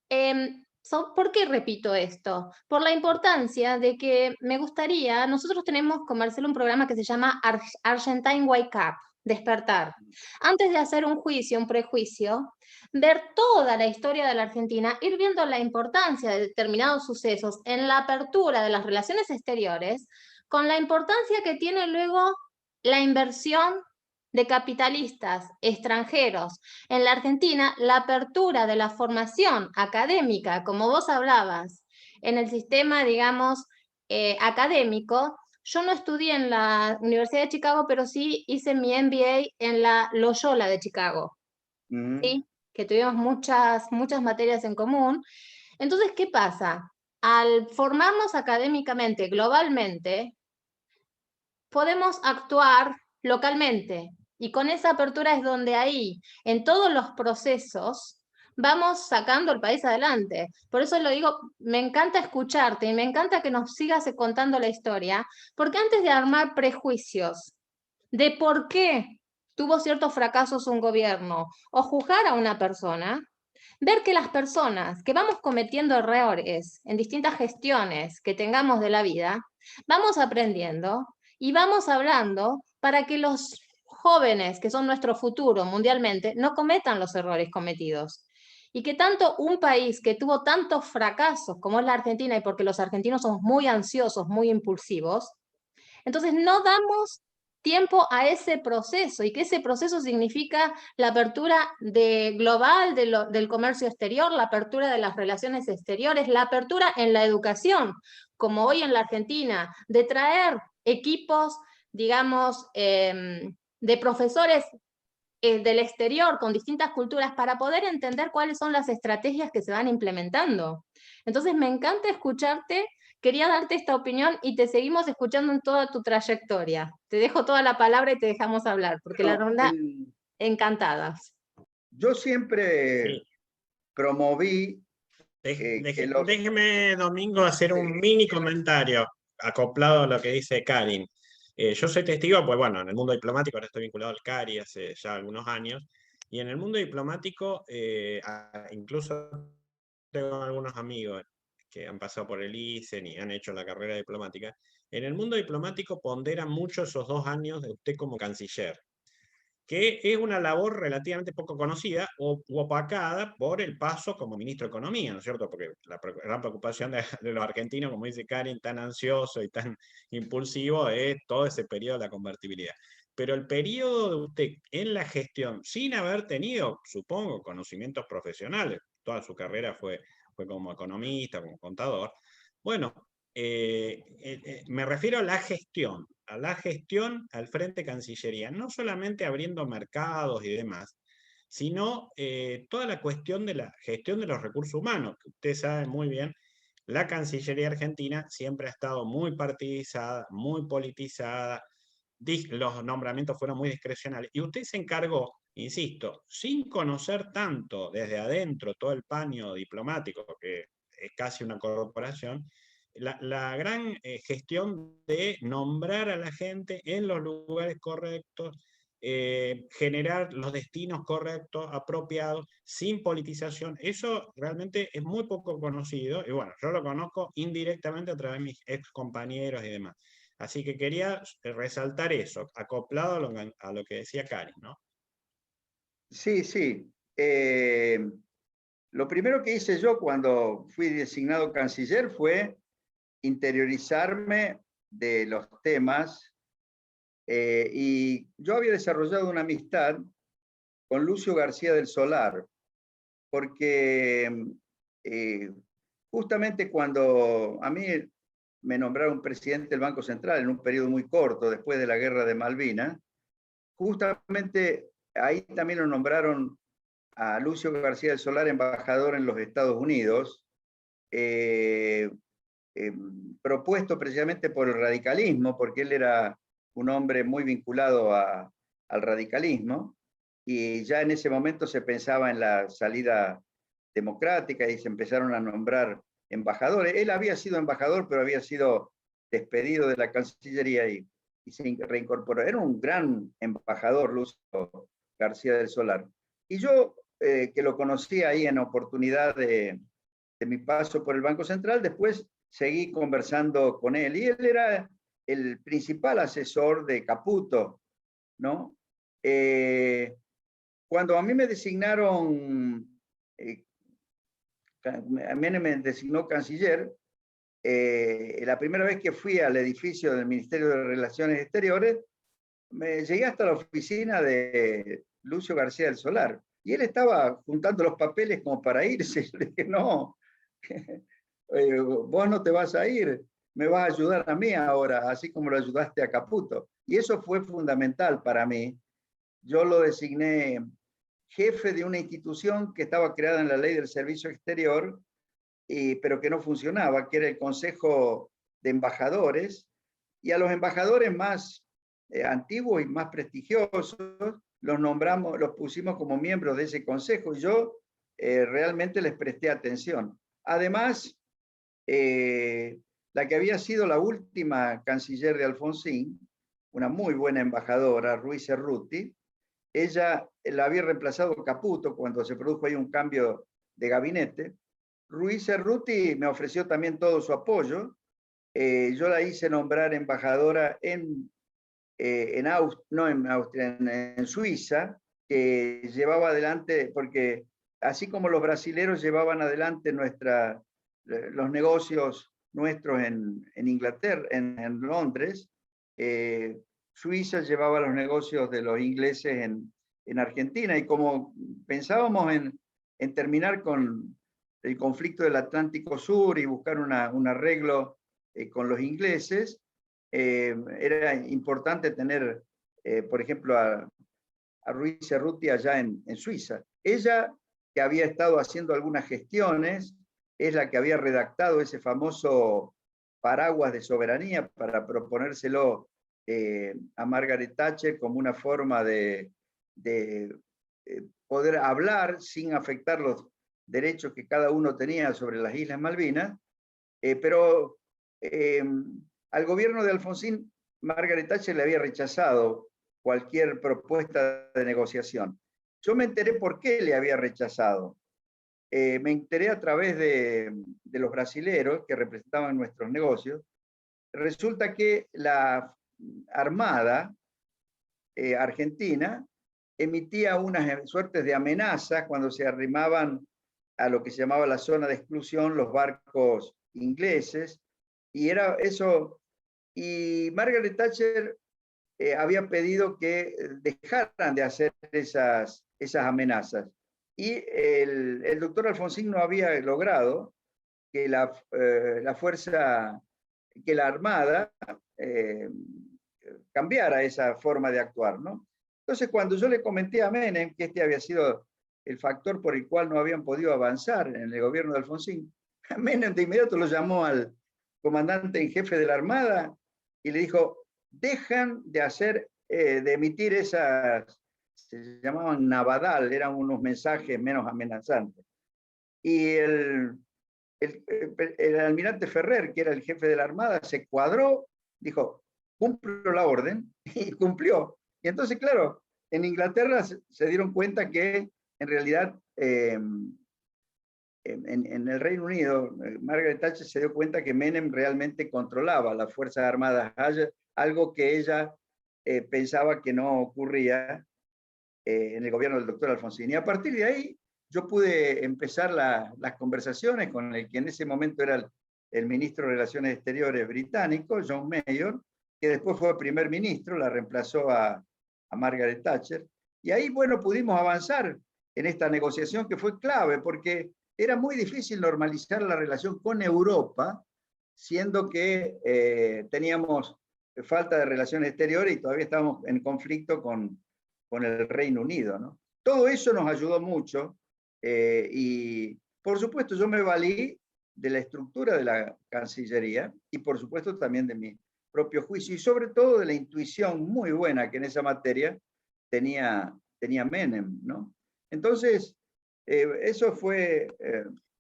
sí. ¿Por qué repito esto? Por la importancia de que me gustaría, nosotros tenemos con Marcelo un programa que se llama Argentine Wake Up, despertar. Antes de hacer un juicio, un prejuicio, ver toda la historia de la Argentina, ir viendo la importancia de determinados sucesos en la apertura de las relaciones exteriores, con la importancia que tiene luego la inversión de capitalistas extranjeros. En la Argentina, la apertura de la formación académica, como vos hablabas, en el sistema, digamos, académico, yo no estudié en la Universidad de Chicago, pero sí hice mi MBA en la Loyola de Chicago, ¿sí? Que tuvimos muchas materias en común. Entonces, ¿qué pasa? Al formarnos académicamente, globalmente, podemos actuar localmente. Y con esa apertura es donde ahí, en todos los procesos, vamos sacando el país adelante. Por eso lo digo, me encanta escucharte y me encanta que nos sigas contando la historia, porque antes de armar prejuicios de por qué tuvo ciertos fracasos un gobierno o juzgar a una persona, ver que las personas que vamos cometiendo errores en distintas gestiones que tengamos de la vida, vamos aprendiendo y vamos hablando para que los jóvenes, que son nuestro futuro mundialmente, no cometan los errores cometidos. Y que tanto un país que tuvo tantos fracasos como es la Argentina, y porque los argentinos somos muy ansiosos, muy impulsivos, entonces no damos tiempo a ese proceso, y que ese proceso significa la apertura global del comercio exterior, la apertura de las relaciones exteriores, la apertura en la educación, como hoy en la Argentina, de traer equipos, digamos, de profesores del exterior con distintas culturas para poder entender cuáles son las estrategias que se van implementando. Entonces me encanta escucharte, quería darte esta opinión y te seguimos escuchando en toda tu trayectoria. Te dejo toda la palabra y te dejamos hablar, porque la Bueno, ronda, encantadas. yo siempre Sí. promoví que los... Déjeme, Domingo, hacer un mini comentario acoplado a lo que dice Karin. Yo soy testigo, pues bueno, en el mundo diplomático, ahora estoy vinculado al CARI hace ya algunos años, y en el mundo diplomático, incluso tengo algunos amigos que han pasado por el ISEN y han hecho la carrera diplomática. En el mundo diplomático ponderan mucho esos 2 años de usted como canciller, que es una labor relativamente poco conocida o opacada por el paso como ministro de Economía, ¿no es cierto? Porque la gran preocupación de los argentinos, como dice Karin, tan ansioso y tan impulsivo, es todo ese periodo de la convertibilidad. Pero el periodo de usted en la gestión, sin haber tenido, supongo, conocimientos profesionales, toda su carrera fue como economista, como contador, bueno, me refiero a la gestión al frente Cancillería, no solamente abriendo mercados y demás, sino toda la cuestión de la gestión de los recursos humanos, que usted sabe muy bien, la Cancillería Argentina siempre ha estado muy partidizada, muy politizada, los nombramientos fueron muy discrecionales, y usted se encargó, insisto, sin conocer tanto desde adentro todo el paño diplomático, que es casi una corporación, la gran gestión de nombrar a la gente en los lugares correctos, generar los destinos correctos, apropiados, sin politización. Eso realmente es muy poco conocido, y bueno, yo lo conozco indirectamente a través de mis ex compañeros y demás. Así que quería resaltar eso, acoplado a lo que decía Karin, ¿no? Sí, sí. Lo primero que hice yo cuando fui designado canciller fue interiorizarme de los temas, y yo había desarrollado una amistad con Lucio García del Solar, porque justamente cuando a mí me nombraron presidente del Banco Central en un periodo muy corto después de la guerra de Malvinas, justamente ahí también lo nombraron a Lucio García del Solar embajador en los Estados Unidos, eh, propuesto precisamente por el radicalismo, porque él era un hombre muy vinculado al radicalismo, y ya en ese momento se pensaba en la salida democrática y se empezaron a nombrar embajadores. Él había sido embajador, pero había sido despedido de la Cancillería y se reincorporó. Era un gran embajador, Lucio García del Solar. Y yo, que lo conocí ahí en oportunidad mi paso por el Banco Central, después seguí conversando con él, y él era el principal asesor de Caputo, ¿no? Cuando a mí me designaron, a mí me designó canciller, la primera vez que fui al edificio del Ministerio de Relaciones Exteriores, me llegué hasta la oficina de Lucio García del Solar, y él estaba juntando los papeles como para irse. Yo le dije, no, vos no te vas a ir, me vas a ayudar a mí ahora, así como lo ayudaste a Caputo. Y eso fue fundamental para mí. Yo lo designé jefe de una institución que estaba creada en la Ley del Servicio Exterior, pero que no funcionaba, que era el Consejo de Embajadores, y a los embajadores más antiguos y más prestigiosos los pusimos como miembros de ese consejo, y yo realmente les presté atención. Además, la que había sido la última canciller de Alfonsín, una muy buena embajadora, Ruiz Cerruti, ella la había reemplazado Caputo cuando se produjo ahí un cambio de gabinete. Ruiz Cerruti me ofreció también todo su apoyo. Yo la hice nombrar embajadora en Suiza, que llevaba adelante, porque así como los brasileros llevaban adelante los negocios nuestros en Inglaterra, en Londres, Suiza llevaba los negocios de los ingleses en Argentina, y como pensábamos en terminar con el conflicto del Atlántico Sur y buscar un arreglo con los ingleses, era importante tener, por ejemplo, a Ruiz Cerruti allá en Suiza. Ella, que había estado haciendo algunas gestiones, es la que había redactado ese famoso paraguas de soberanía para proponérselo a Margaret Thatcher como una forma de poder hablar sin afectar los derechos que cada uno tenía sobre las Islas Malvinas, pero al gobierno de Alfonsín, Margaret Thatcher le había rechazado cualquier propuesta de negociación. Yo me enteré por qué le había rechazado. Me enteré a través de los brasileros que representaban nuestros negocios. Resulta que la Armada argentina emitía unas suertes de amenazas cuando se arrimaban a lo que se llamaba la zona de exclusión los barcos ingleses, y era eso. Y Margaret Thatcher había pedido que dejaran de hacer esas amenazas. Y el doctor Alfonsín no había logrado que la Armada cambiara esa forma de actuar, ¿no? Entonces, cuando yo le comenté a Menem que este había sido el factor por el cual no habían podido avanzar en el gobierno de Alfonsín, Menem de inmediato lo llamó al comandante en jefe de la Armada y le dijo, dejan de emitir esas, se llamaban Navadal, eran unos mensajes menos amenazantes. Y el almirante Ferrer, que era el jefe de la Armada, se cuadró, dijo, cumplo la orden, y cumplió. Y entonces, claro, en Inglaterra se dieron cuenta que en realidad en el Reino Unido, Margaret Thatcher se dio cuenta que Menem realmente controlaba las Fuerzas Armadas, algo que ella pensaba que no ocurría en el gobierno del doctor Alfonsín. Y a partir de ahí yo pude empezar las conversaciones con el que en ese momento era el ministro de Relaciones Exteriores británico, John Major, que después fue primer ministro, la reemplazó a Margaret Thatcher. Y ahí, bueno, pudimos avanzar en esta negociación que fue clave, porque era muy difícil normalizar la relación con Europa, siendo que teníamos falta de relaciones exteriores y todavía estábamos en conflicto con el Reino Unido, ¿no? Todo eso nos ayudó mucho y, por supuesto, yo me valí de la estructura de la Cancillería y, por supuesto, también de mi propio juicio y, sobre todo, de la intuición muy buena que en esa materia tenía Menem, ¿no? Entonces, eso fue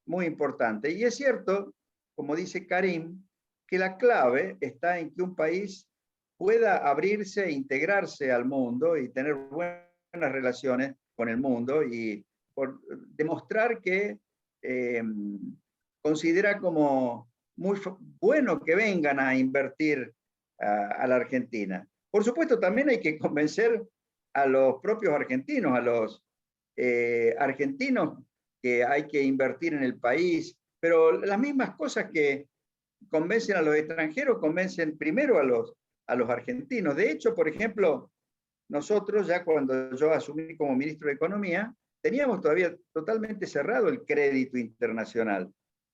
muy importante. Y es cierto, como dice Karim, que la clave está en que un país pueda abrirse e integrarse al mundo y tener buenas relaciones con el mundo y por demostrar que considera como muy bueno que vengan a invertir a la Argentina. Por supuesto, también hay que convencer a los propios argentinos, a los argentinos que hay que invertir en el país, pero las mismas cosas que convencen a los extranjeros convencen primero a los argentinos. De hecho, por ejemplo, nosotros ya cuando yo asumí como ministro de Economía, teníamos todavía totalmente cerrado el crédito internacional,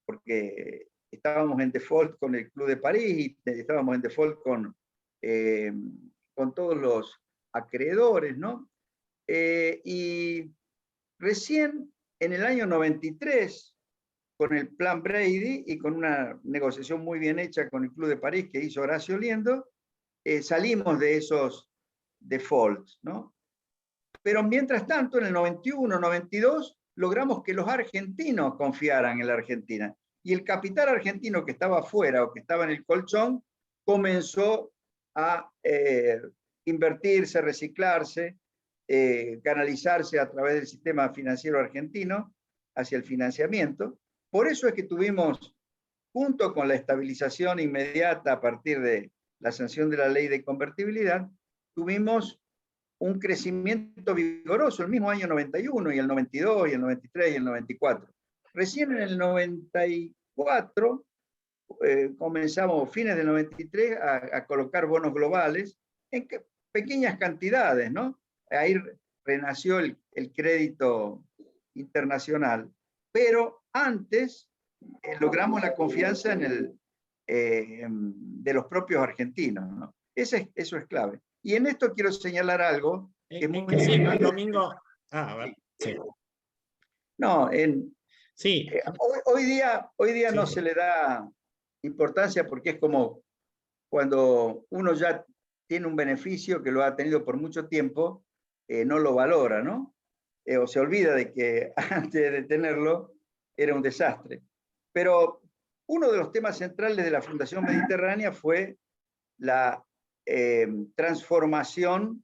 porque estábamos en default con el Club de París y estábamos en default con todos los acreedores, ¿no? Y recién en el año 93, con el plan Brady y con una negociación muy bien hecha con el Club de París que hizo Horacio Liendo, salimos de esos defaults, ¿no? Pero mientras tanto, en el 91, 92, logramos que los argentinos confiaran en la Argentina. Y el capital argentino que estaba afuera o que estaba en el colchón comenzó a invertirse, reciclarse, canalizarse a través del sistema financiero argentino hacia el financiamiento. Por eso es que tuvimos, junto con la estabilización inmediata a partir de la sanción de la ley de convertibilidad, tuvimos un crecimiento vigoroso el mismo año 91 y el 92 y el 93 y el 94. Recién en el 94 comenzamos, fines del 93, a colocar bonos globales en pequeñas cantidades, ¿no? Ahí renació el crédito internacional. Pero antes logramos la confianza de los propios argentinos, ¿no? Eso es clave. Y en esto quiero señalar algo que es muy importante. Domingo. A ver. Sí. No, sí. Hoy día sí, no se le da importancia porque es como cuando uno ya tiene un beneficio que lo ha tenido por mucho tiempo, no lo valora, ¿no? O se olvida de que antes de tenerlo era un desastre. Pero uno de los temas centrales de la Fundación Mediterránea fue la transformación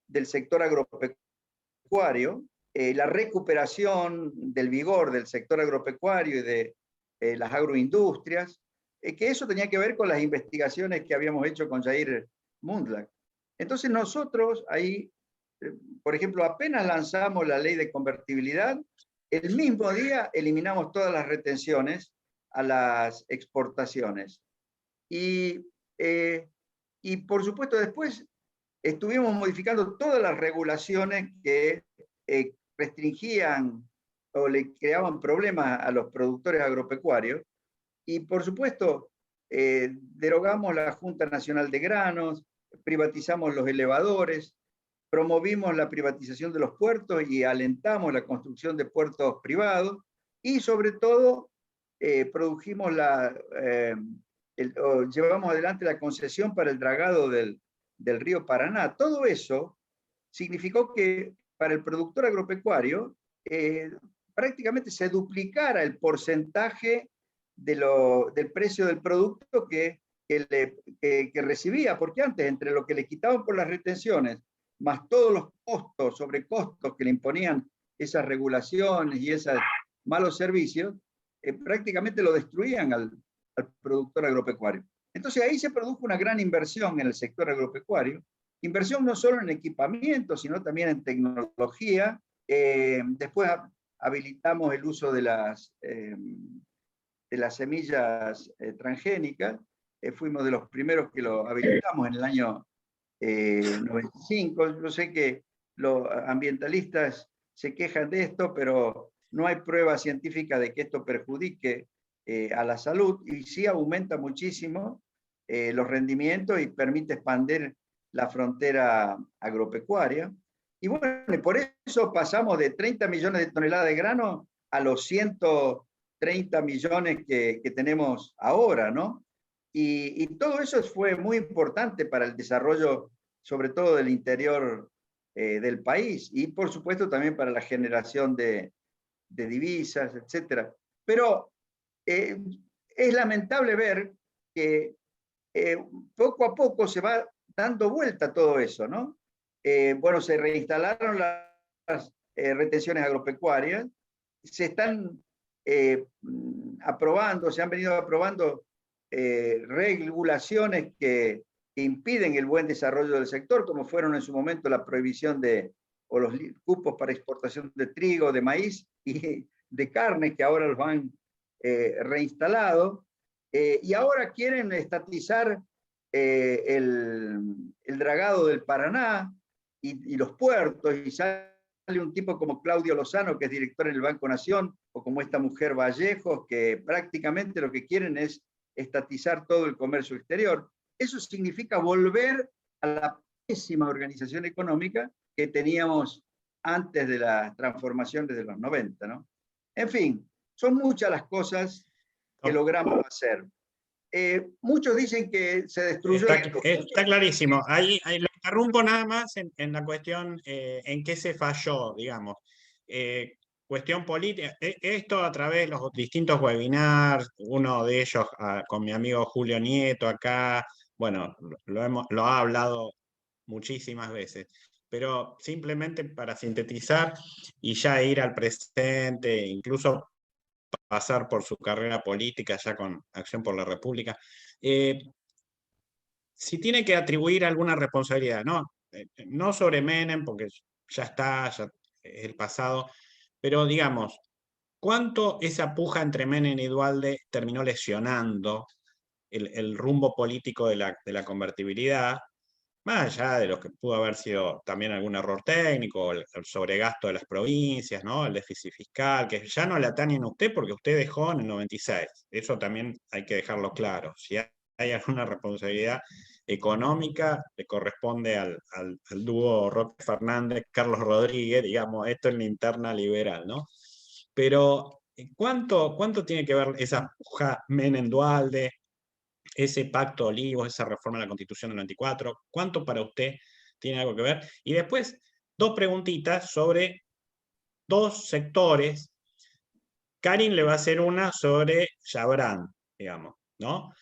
del sector agropecuario, la recuperación del vigor del sector agropecuario y de las agroindustrias, que eso tenía que ver con las investigaciones que habíamos hecho con Jair Mundlach. Entonces nosotros ahí, por ejemplo, apenas lanzamos la ley de convertibilidad, el mismo día eliminamos todas las retenciones a las exportaciones. Y por supuesto después estuvimos modificando todas las regulaciones que restringían o le creaban problemas a los productores agropecuarios. Y por supuesto, derogamos la Junta Nacional de Granos, privatizamos los elevadores, promovimos la privatización de los puertos y alentamos la construcción de puertos privados y sobre todo produjimos llevamos adelante la concesión para el dragado del río Paraná. Todo eso significó que para el productor agropecuario prácticamente se duplicara el porcentaje del precio del producto que recibía, porque antes entre lo que le quitaban por las retenciones, más todos los costos, sobrecostos que le imponían esas regulaciones y esos malos servicios, prácticamente lo destruían al productor agropecuario. Entonces ahí se produjo una gran inversión en el sector agropecuario, inversión no solo en equipamiento, sino también en tecnología. Después habilitamos el uso de las semillas transgénicas, fuimos de los primeros que lo habilitamos en el año 95. Yo sé que los ambientalistas se quejan de esto, pero no hay prueba científica de que esto perjudique a la salud, y sí aumenta muchísimo los rendimientos y permite expandir la frontera agropecuaria. Y bueno, por eso pasamos de 30 millones de toneladas de grano a los 130 millones que tenemos ahora, ¿no? Y todo eso fue muy importante para el desarrollo, sobre todo del interior del país, y por supuesto también para la generación de divisas, etcétera. Pero es lamentable ver que poco a poco se va dando vuelta todo eso, ¿no? Bueno, se reinstalaron las retenciones agropecuarias, se están aprobando, se han venido aprobando regulaciones que impiden el buen desarrollo del sector, como fueron en su momento la prohibición o los cupos para exportación de trigo, de maíz y de carne, que ahora los han reinstalado, y ahora quieren estatizar el dragado del Paraná y los puertos, y sale un tipo como Claudio Lozano, que es director en el Banco Nación, o como esta mujer Vallejos, que prácticamente lo que quieren es estatizar todo el comercio exterior. Eso significa volver a la pésima organización económica que teníamos antes de la transformación desde los 90, ¿no? En fin, son muchas las cosas que logramos hacer. Muchos dicen que se destruyó esto. Está clarísimo. Ahí lo interrumpo nada más en la cuestión en qué se falló, digamos. Cuestión política. Esto a través de los distintos webinars, uno de ellos con mi amigo Julio Nieto acá, bueno, lo ha hablado muchísimas veces. Pero simplemente para sintetizar y ya ir al presente, incluso pasar por su carrera política ya con Acción por la República, si tiene que atribuir alguna responsabilidad, no sobre Menem, porque ya está, ya es el pasado, pero digamos, ¿cuánto esa puja entre Menem y Duhalde terminó lesionando el rumbo político de la convertibilidad? Más allá de lo que pudo haber sido también algún error técnico, el sobregasto de las provincias, ¿no? El déficit fiscal, que ya no le atañen a usted porque usted dejó en el 96. Eso también hay que dejarlo claro. Si hay alguna responsabilidad económica, le corresponde al dúo Roque Fernández, Carlos Rodríguez, digamos, esto en la interna liberal, ¿no? Pero, ¿cuánto tiene que ver esa puja Menem-Duhalde? Ese pacto Olivos, esa reforma de la Constitución del 94, ¿cuánto para usted tiene algo que ver? Y después, dos preguntitas sobre dos sectores. Karin le va a hacer una sobre Chabrán, digamos, ¿no?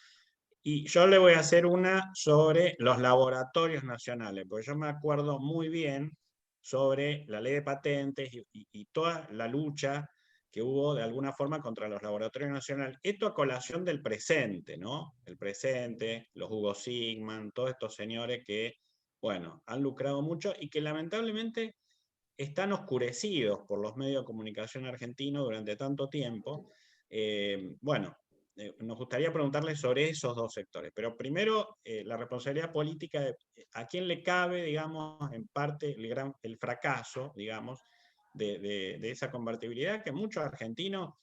Y yo le voy a hacer una sobre los laboratorios nacionales, porque yo me acuerdo muy bien sobre la ley de patentes y toda la lucha que hubo de alguna forma contra los laboratorios nacionales. Esto a colación del presente, ¿no? El presente, los Hugo Sigman, todos estos señores que, bueno, han lucrado mucho y que lamentablemente están oscurecidos por los medios de comunicación argentinos durante tanto tiempo. Nos gustaría preguntarle sobre esos dos sectores, pero primero la responsabilidad política de a quién le cabe, digamos, en parte el fracaso, digamos, de esa convertibilidad que muchos argentinos,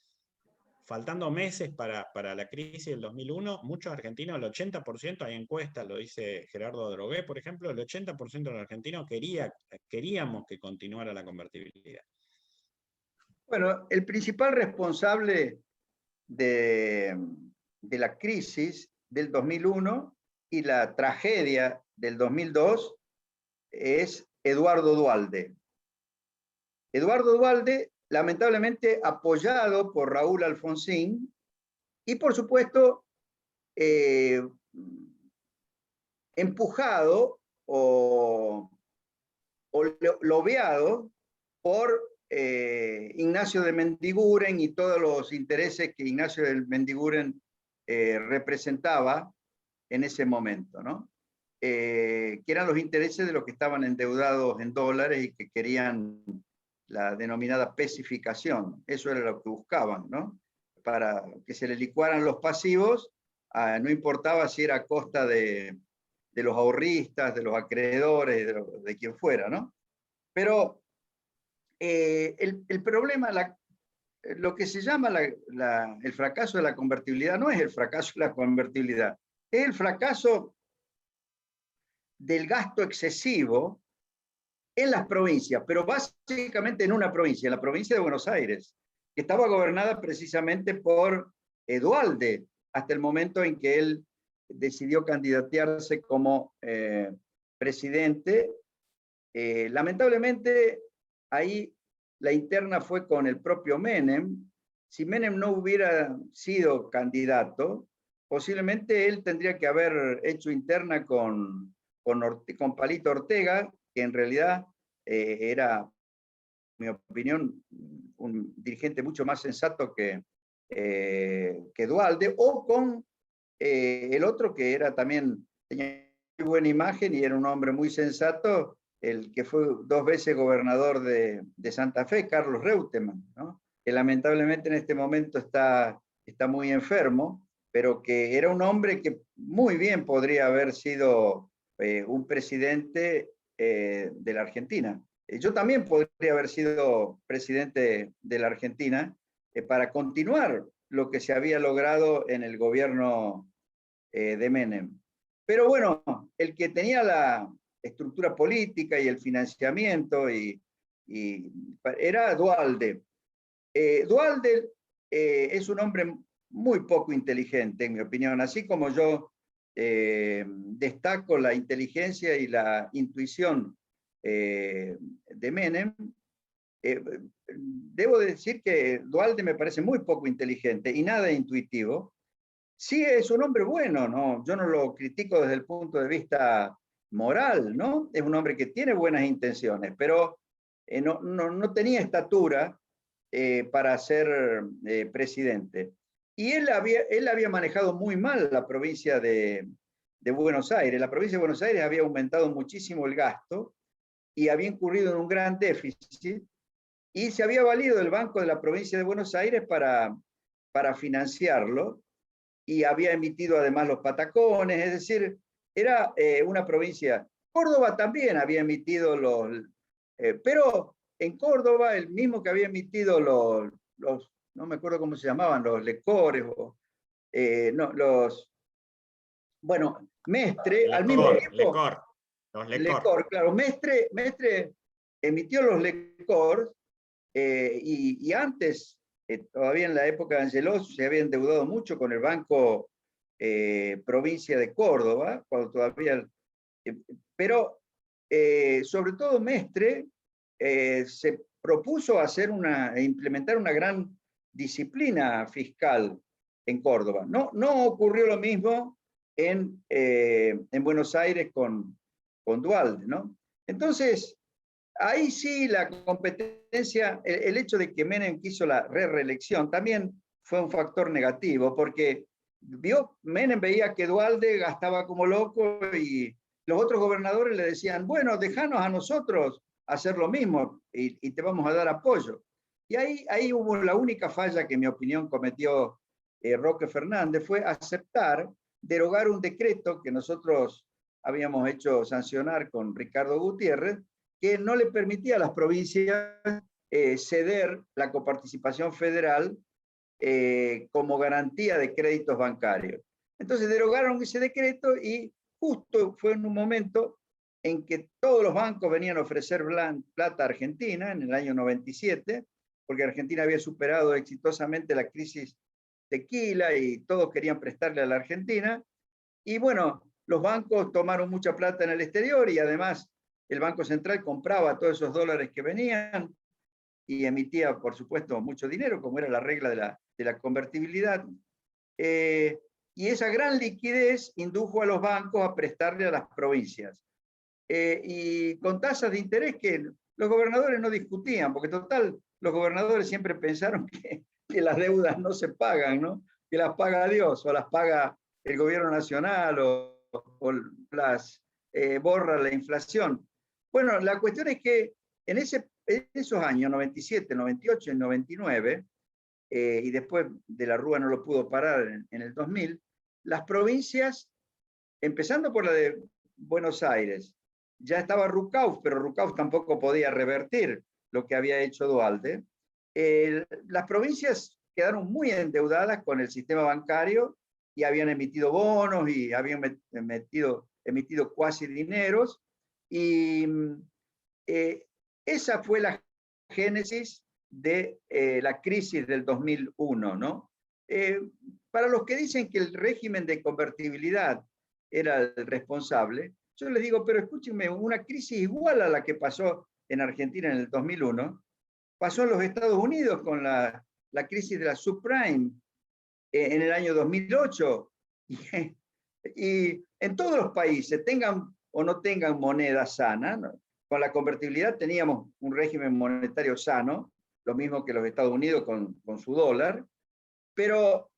faltando meses para la crisis del 2001, muchos argentinos, el 80%, hay encuestas, lo dice Gerardo Drogué, por ejemplo, el 80% de los argentinos queríamos que continuara la convertibilidad. Bueno, el principal responsable de la crisis del 2001 y la tragedia del 2002 es Eduardo Duhalde. Eduardo Duhalde, lamentablemente apoyado por Raúl Alfonsín y por supuesto empujado o lobeado por Ignacio de Mendiguren y todos los intereses que Ignacio de Mendiguren representaba en ese momento, ¿no? Que eran los intereses de los que estaban endeudados en dólares y que querían la denominada pesificación. Eso era lo que buscaban, ¿no? Para que se le licuaran los pasivos, no importaba si era a costa de los ahorristas, de los acreedores, de quien fuera, ¿no? Pero el problema, lo que se llama el fracaso de la convertibilidad no es el fracaso de la convertibilidad, es el fracaso del gasto excesivo en las provincias, pero básicamente en una provincia, en la provincia de Buenos Aires, que estaba gobernada precisamente por Duhalde, hasta el momento en que él decidió candidatearse como presidente. Lamentablemente, ahí la interna fue con el propio Menem. Si Menem no hubiera sido candidato, posiblemente él tendría que haber hecho interna con Palito Ortega, que en realidad era, en mi opinión, un dirigente mucho más sensato que que Duhalde, o con el otro que era también, tenía muy buena imagen y era un hombre muy sensato, el que fue 2 veces gobernador de Santa Fe, Carlos Reutemann, ¿no? Que lamentablemente en este momento está muy enfermo, pero que era un hombre que muy bien podría haber sido un presidente de la Argentina. Yo también podría haber sido presidente de la Argentina para continuar lo que se había logrado en el gobierno de Menem. Pero bueno, el que tenía la estructura política y el financiamiento era Duhalde. Duhalde es un hombre muy poco inteligente, en mi opinión, así como yo destaco la inteligencia y la intuición de Menem. Debo decir que Duhalde me parece muy poco inteligente y nada intuitivo. Sí, es un hombre bueno, ¿no? Yo no lo critico desde el punto de vista moral, ¿no? Es un hombre que tiene buenas intenciones, pero no tenía estatura para ser presidente. Y él había manejado muy mal la provincia de Buenos Aires. La provincia de Buenos Aires había aumentado muchísimo el gasto y había incurrido en un gran déficit y se había valido del Banco de la Provincia de Buenos Aires para financiarlo y había emitido además los patacones, es decir, era una provincia. Córdoba también había emitido pero en Córdoba el mismo que había emitido no me acuerdo cómo se llamaban, los lecores, bueno, Mestre, al mismo tiempo, los Lecor, claro, Mestre emitió los Lecor y antes, todavía en la época de Angelós, se había endeudado mucho con el Banco Provincia de Córdoba, cuando todavía, pero sobre todo Mestre se propuso implementar una gran disciplina fiscal en Córdoba. No ocurrió lo mismo en Buenos Aires con Duhalde, ¿no? Entonces, ahí sí la competencia, el hecho de que Menem quiso la reelección también fue un factor negativo, porque Menem veía que Duhalde gastaba como loco y los otros gobernadores le decían, bueno, déjanos a nosotros hacer lo mismo y te vamos a dar apoyo. Y ahí hubo la única falla que en mi opinión cometió Roque Fernández, fue aceptar derogar un decreto que nosotros habíamos hecho sancionar con Ricardo Gutiérrez, que no le permitía a las provincias ceder la coparticipación federal como garantía de créditos bancarios. Entonces derogaron ese decreto y justo fue en un momento en que todos los bancos venían a ofrecer plata a Argentina en el año 97, porque Argentina había superado exitosamente la crisis tequila y todos querían prestarle a la Argentina. Y bueno, los bancos tomaron mucha plata en el exterior y además el Banco Central compraba todos esos dólares que venían y emitía, por supuesto, mucho dinero, como era la regla de la convertibilidad. Y esa gran liquidez indujo a los bancos a prestarle a las provincias. Y con tasas de interés que los gobernadores no discutían, porque total, los gobernadores siempre pensaron que las deudas no se pagan, ¿no? Que las paga Dios o las paga el gobierno nacional o las borra la inflación. Bueno, la cuestión es que en esos años, 97, 98 y 99, y después de la Rúa no lo pudo parar en el 2000, las provincias, empezando por la de Buenos Aires, ya estaba Rucauf, pero Rucauf tampoco podía revertir lo que había hecho Duhalde. Las provincias quedaron muy endeudadas con el sistema bancario y habían emitido bonos y habían emitido cuasi dineros. Y esa fue la génesis de la crisis del 2001, ¿no? Para los que dicen que el régimen de convertibilidad era el responsable, yo les digo, pero escúchenme, una crisis igual a la que pasó en Argentina en el 2001, pasó en los Estados Unidos con la crisis de la subprime en el año 2008. Y en todos los países, tengan o no tengan moneda sana, ¿no? Con la convertibilidad teníamos un régimen monetario sano, lo mismo que los Estados Unidos con su dólar, Pero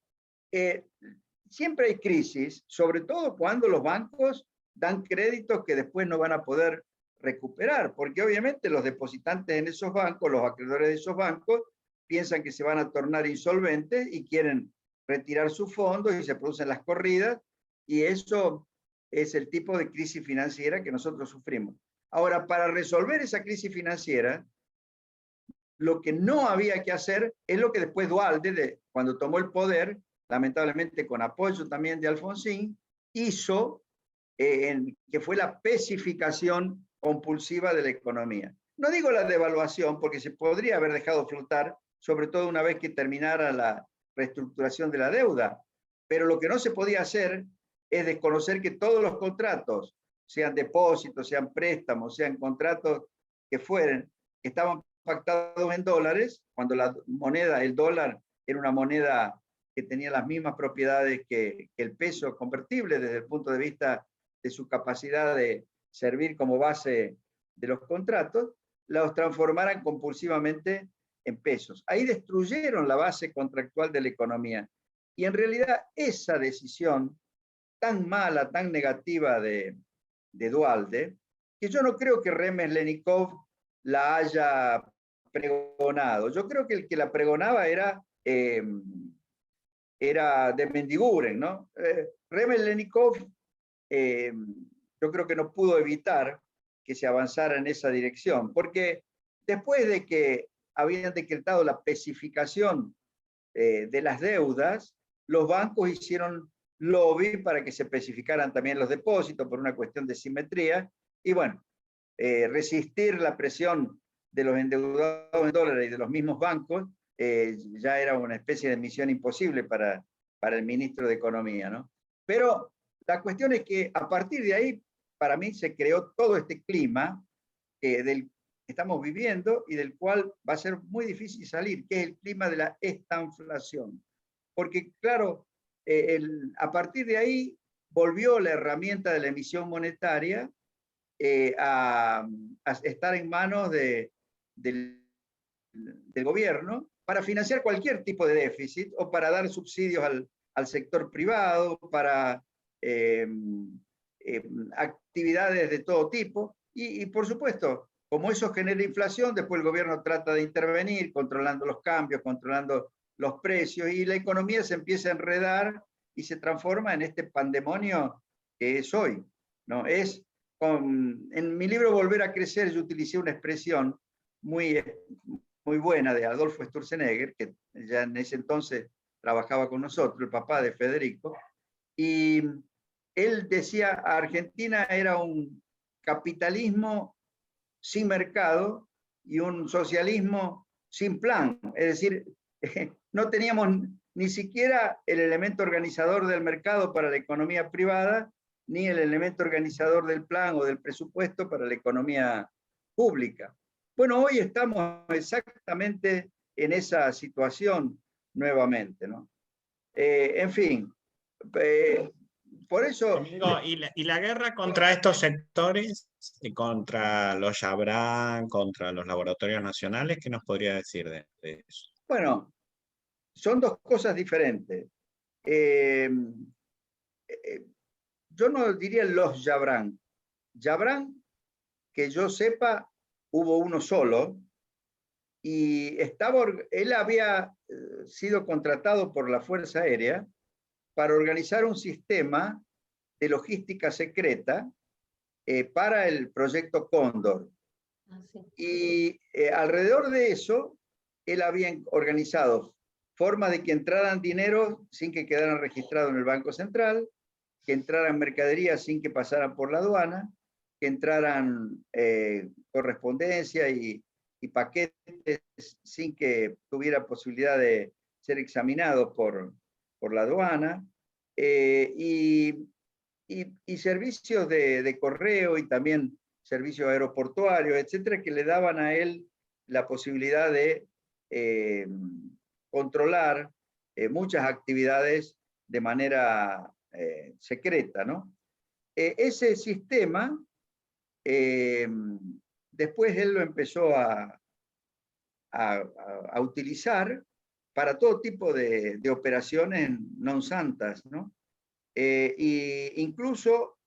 siempre hay crisis, sobre todo cuando los bancos dan créditos que después no van a poder recuperar, porque obviamente los depositantes en esos bancos, los acreedores de esos bancos, piensan que se van a tornar insolventes y quieren retirar sus fondos y se producen las corridas, y eso es el tipo de crisis financiera que nosotros sufrimos. Ahora, para resolver esa crisis financiera, lo que no había que hacer es lo que después Duhalde, cuando tomó el poder, lamentablemente con apoyo también de Alfonsín, hizo, que fue la especificación compulsiva de la economía. No digo la devaluación, porque se podría haber dejado flotar, sobre todo una vez que terminara la reestructuración de la deuda, pero lo que no se podía hacer es desconocer que todos los contratos, sean depósitos, sean préstamos, sean contratos que fueren, que estaban pactados en dólares, cuando la moneda, el dólar, era una moneda que tenía las mismas propiedades que el peso convertible desde el punto de vista de su capacidad de servir como base de los contratos, los transformaran compulsivamente en pesos. Ahí destruyeron la base contractual de la economía. Y en realidad esa decisión tan mala, tan negativa de Duhalde, que yo no creo que Remes-Lenikov la haya pregonado. Yo creo que el que la pregonaba era de Mendiguren, ¿no? Remes-Lenikov, yo creo que no pudo evitar que se avanzara en esa dirección, porque después de que habían decretado la especificación de las deudas, los bancos hicieron lobby para que se especificaran también los depósitos por una cuestión de simetría, y bueno, resistir la presión de los endeudados en dólares y de los mismos bancos, ya era una especie de misión imposible para el ministro de Economía, ¿no? Pero la cuestión es que a partir de ahí, para mí, se creó todo este clima del que estamos viviendo y del cual va a ser muy difícil salir, que es el clima de la estanflación. Porque, claro, a partir de ahí volvió la herramienta de la emisión monetaria a estar en manos del gobierno para financiar cualquier tipo de déficit o para dar subsidios al sector privado, para actividades de todo tipo. Y por supuesto, como eso genera inflación, después el gobierno trata de intervenir, controlando los cambios, controlando los precios, y la economía se empieza a enredar y se transforma en este pandemonio que es hoy, ¿no? En mi libro Volver a Crecer, yo utilicé una expresión muy buena de Adolfo Sturzenegger, que ya en ese entonces trabajaba con nosotros, el papá de Federico, y él decía, Argentina era un capitalismo sin mercado y un socialismo sin plan. Es decir, no teníamos ni siquiera el elemento organizador del mercado para la economía privada, ni el elemento organizador del plan o del presupuesto para la economía pública. Bueno, hoy estamos exactamente en esa situación nuevamente, ¿no? En fin, por eso... Domingo, ¿y la guerra contra estos sectores, contra los Yabran, contra los laboratorios nacionales, qué nos podría decir de eso? Bueno, son dos cosas diferentes. Yo no diría los Yabran. Yabran, que yo sepa, hubo uno solo, y él había sido contratado por la Fuerza Aérea para organizar un sistema de logística secreta para el proyecto Cóndor. Y alrededor de eso, él había organizado formas de que entraran dinero sin que quedaran registrados en el Banco Central, que entraran mercaderías sin que pasaran por la aduana, que entraran correspondencia y paquetes sin que tuviera posibilidad de ser examinados por la aduana, y servicios de correo y también servicios aeroportuarios, etcétera, que le daban a él la posibilidad de controlar muchas actividades de manera secreta, ¿no? Ese sistema, después él lo empezó a utilizar para todo tipo de operaciones non santas, ¿no? Y incluso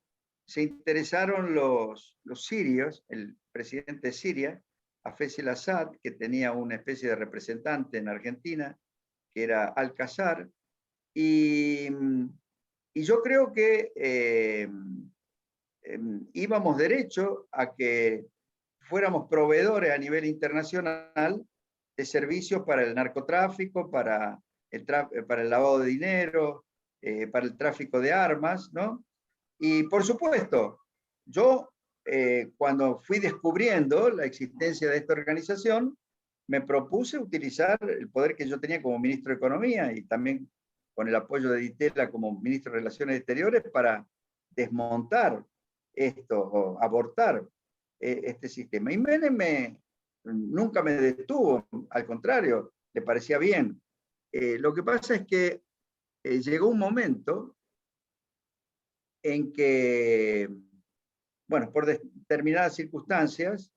se interesaron los sirios, el presidente de Siria, Hafez el-Assad, que tenía una especie de representante en Argentina, que era Alcázar, y yo creo que íbamos derecho a que fuéramos proveedores a nivel internacional de servicios para el narcotráfico, para el lavado de dinero, para el tráfico de armas, ¿no? Y por supuesto, yo cuando fui descubriendo la existencia de esta organización, me propuse utilizar el poder que yo tenía como ministro de Economía y también con el apoyo de Di Tella como ministro de Relaciones Exteriores para desmontar esto o abortar este sistema. Y Menem nunca me detuvo, al contrario, le parecía bien. Lo que pasa es que llegó un momento en que, bueno, por determinadas circunstancias,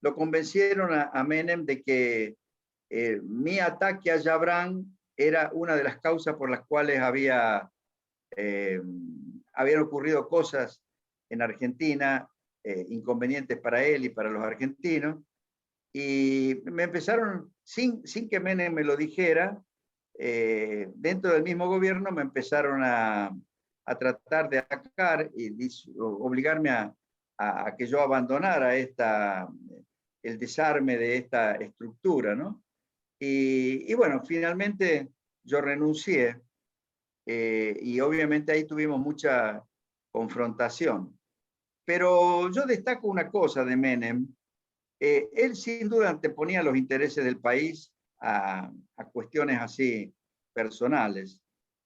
lo convencieron a Menem de que mi ataque a Yabran era una de las causas por las cuales habían ocurrido cosas en Argentina, inconvenientes para él y para los argentinos, y me empezaron, sin que Menem me lo dijera, dentro del mismo gobierno me empezaron a tratar de atacar y obligarme a que yo abandonara el desarme de esta estructura, ¿no? Y bueno, finalmente yo renuncié y obviamente ahí tuvimos mucha confrontación. Pero yo destaco una cosa de Menem. Él sin duda anteponía los intereses del país a cuestiones así personales.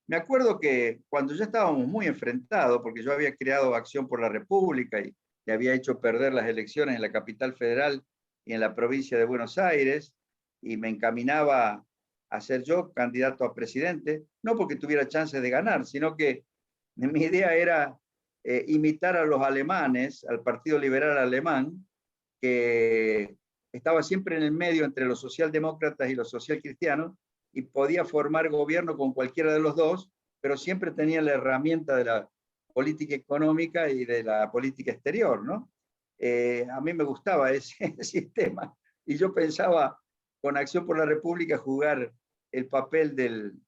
Me acuerdo que cuando ya estábamos muy enfrentados, porque yo había creado Acción por la República y le había hecho perder las elecciones en la capital federal y en la provincia de Buenos Aires, y me encaminaba a ser yo candidato a presidente, no porque tuviera chances de ganar, sino que mi idea era imitar a los alemanes, al Partido Liberal Alemán, que estaba siempre en el medio entre los socialdemócratas y los socialcristianos y podía formar gobierno con cualquiera de los dos, pero siempre tenía la herramienta de la política económica y de la política exterior, ¿no? A mí me gustaba ese sistema y yo pensaba con Acción por la República jugar el papel del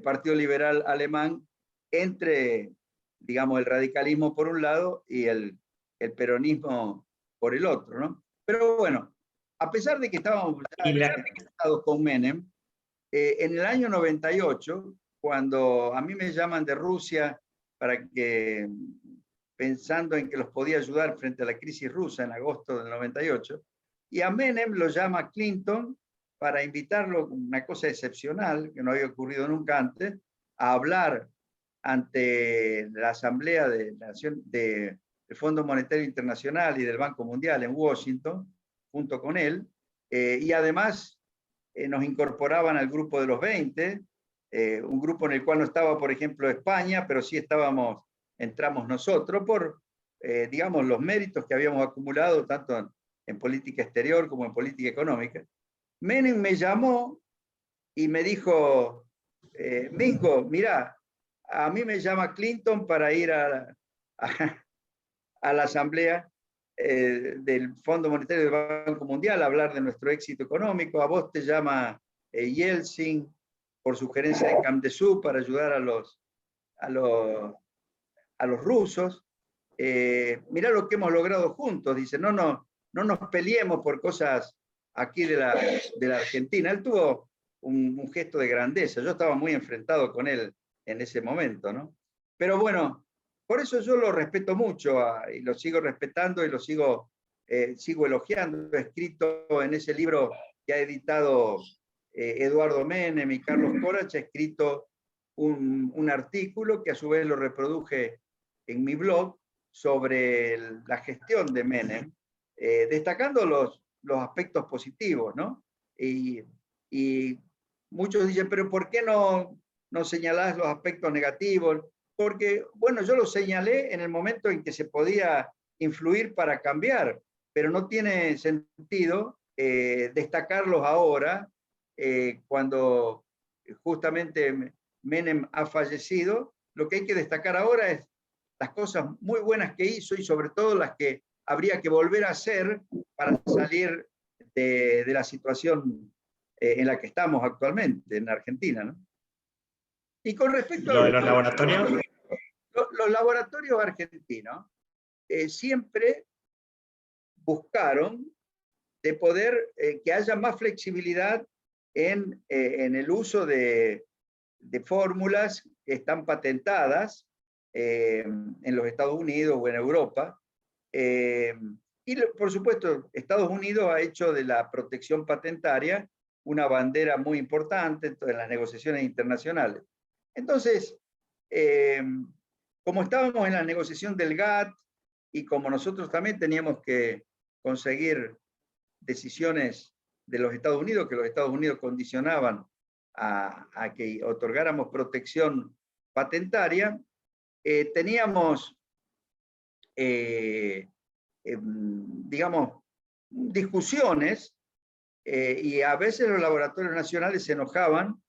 Partido Liberal Alemán entre, digamos, el radicalismo por un lado y el peronismo por el otro, ¿no? Pero bueno, a pesar de que estábamos con Menem, en el año 98, cuando a mí me llaman de Rusia para que, pensando en que los podía ayudar frente a la crisis rusa en agosto del 98, y a Menem lo llama Clinton para invitarlo, una cosa excepcional que no había ocurrido nunca antes, a hablar ante la Asamblea del Fondo Monetario Internacional y del Banco Mundial en Washington, junto con él, y además nos incorporaban al grupo de los 20, un grupo en el cual no estaba, por ejemplo, España, pero sí entramos nosotros por, digamos, los méritos que habíamos acumulado tanto en política exterior como en política económica. Menem me llamó y me dijo, Mingo, mira, a mí me llama Clinton para ir a la asamblea del Fondo Monetario del Banco Mundial a hablar de nuestro éxito económico. A vos te llama Yeltsin por sugerencia de Camp de Sud para ayudar a los rusos. Mirá lo que hemos logrado juntos. Dice, no nos peleemos por cosas aquí de la Argentina. Él tuvo un gesto de grandeza. Yo estaba muy enfrentado con él en ese momento, ¿no? Pero bueno, por eso yo lo respeto mucho y lo sigo respetando y lo sigo elogiando. He escrito en ese libro que ha editado Eduardo Menem y Carlos Corach, he escrito un artículo que a su vez lo reproduje en mi blog sobre la gestión de Menem, destacando los aspectos positivos, ¿no? Y muchos dicen, pero ¿por qué no señalás los aspectos negativos? Porque, bueno, yo lo señalé en el momento en que se podía influir para cambiar, pero no tiene sentido destacarlos ahora, cuando justamente Menem ha fallecido. Lo que hay que destacar ahora es las cosas muy buenas que hizo y sobre todo las que habría que volver a hacer para salir de la situación en la que estamos actualmente en Argentina, ¿no? Y con respecto ¿Lo a de los laboratorios? los laboratorios argentinos, siempre buscaron de poder que haya más flexibilidad en el uso de fórmulas que están patentadas en los Estados Unidos o en Europa. Y por supuesto, Estados Unidos ha hecho de la protección patentaria una bandera muy importante en las negociaciones internacionales. Entonces, como estábamos en la negociación del GATT y como nosotros también teníamos que conseguir decisiones de los Estados Unidos, que los Estados Unidos condicionaban a que otorgáramos protección patentaria, teníamos, digamos, discusiones y a veces los laboratorios nacionales se enojaban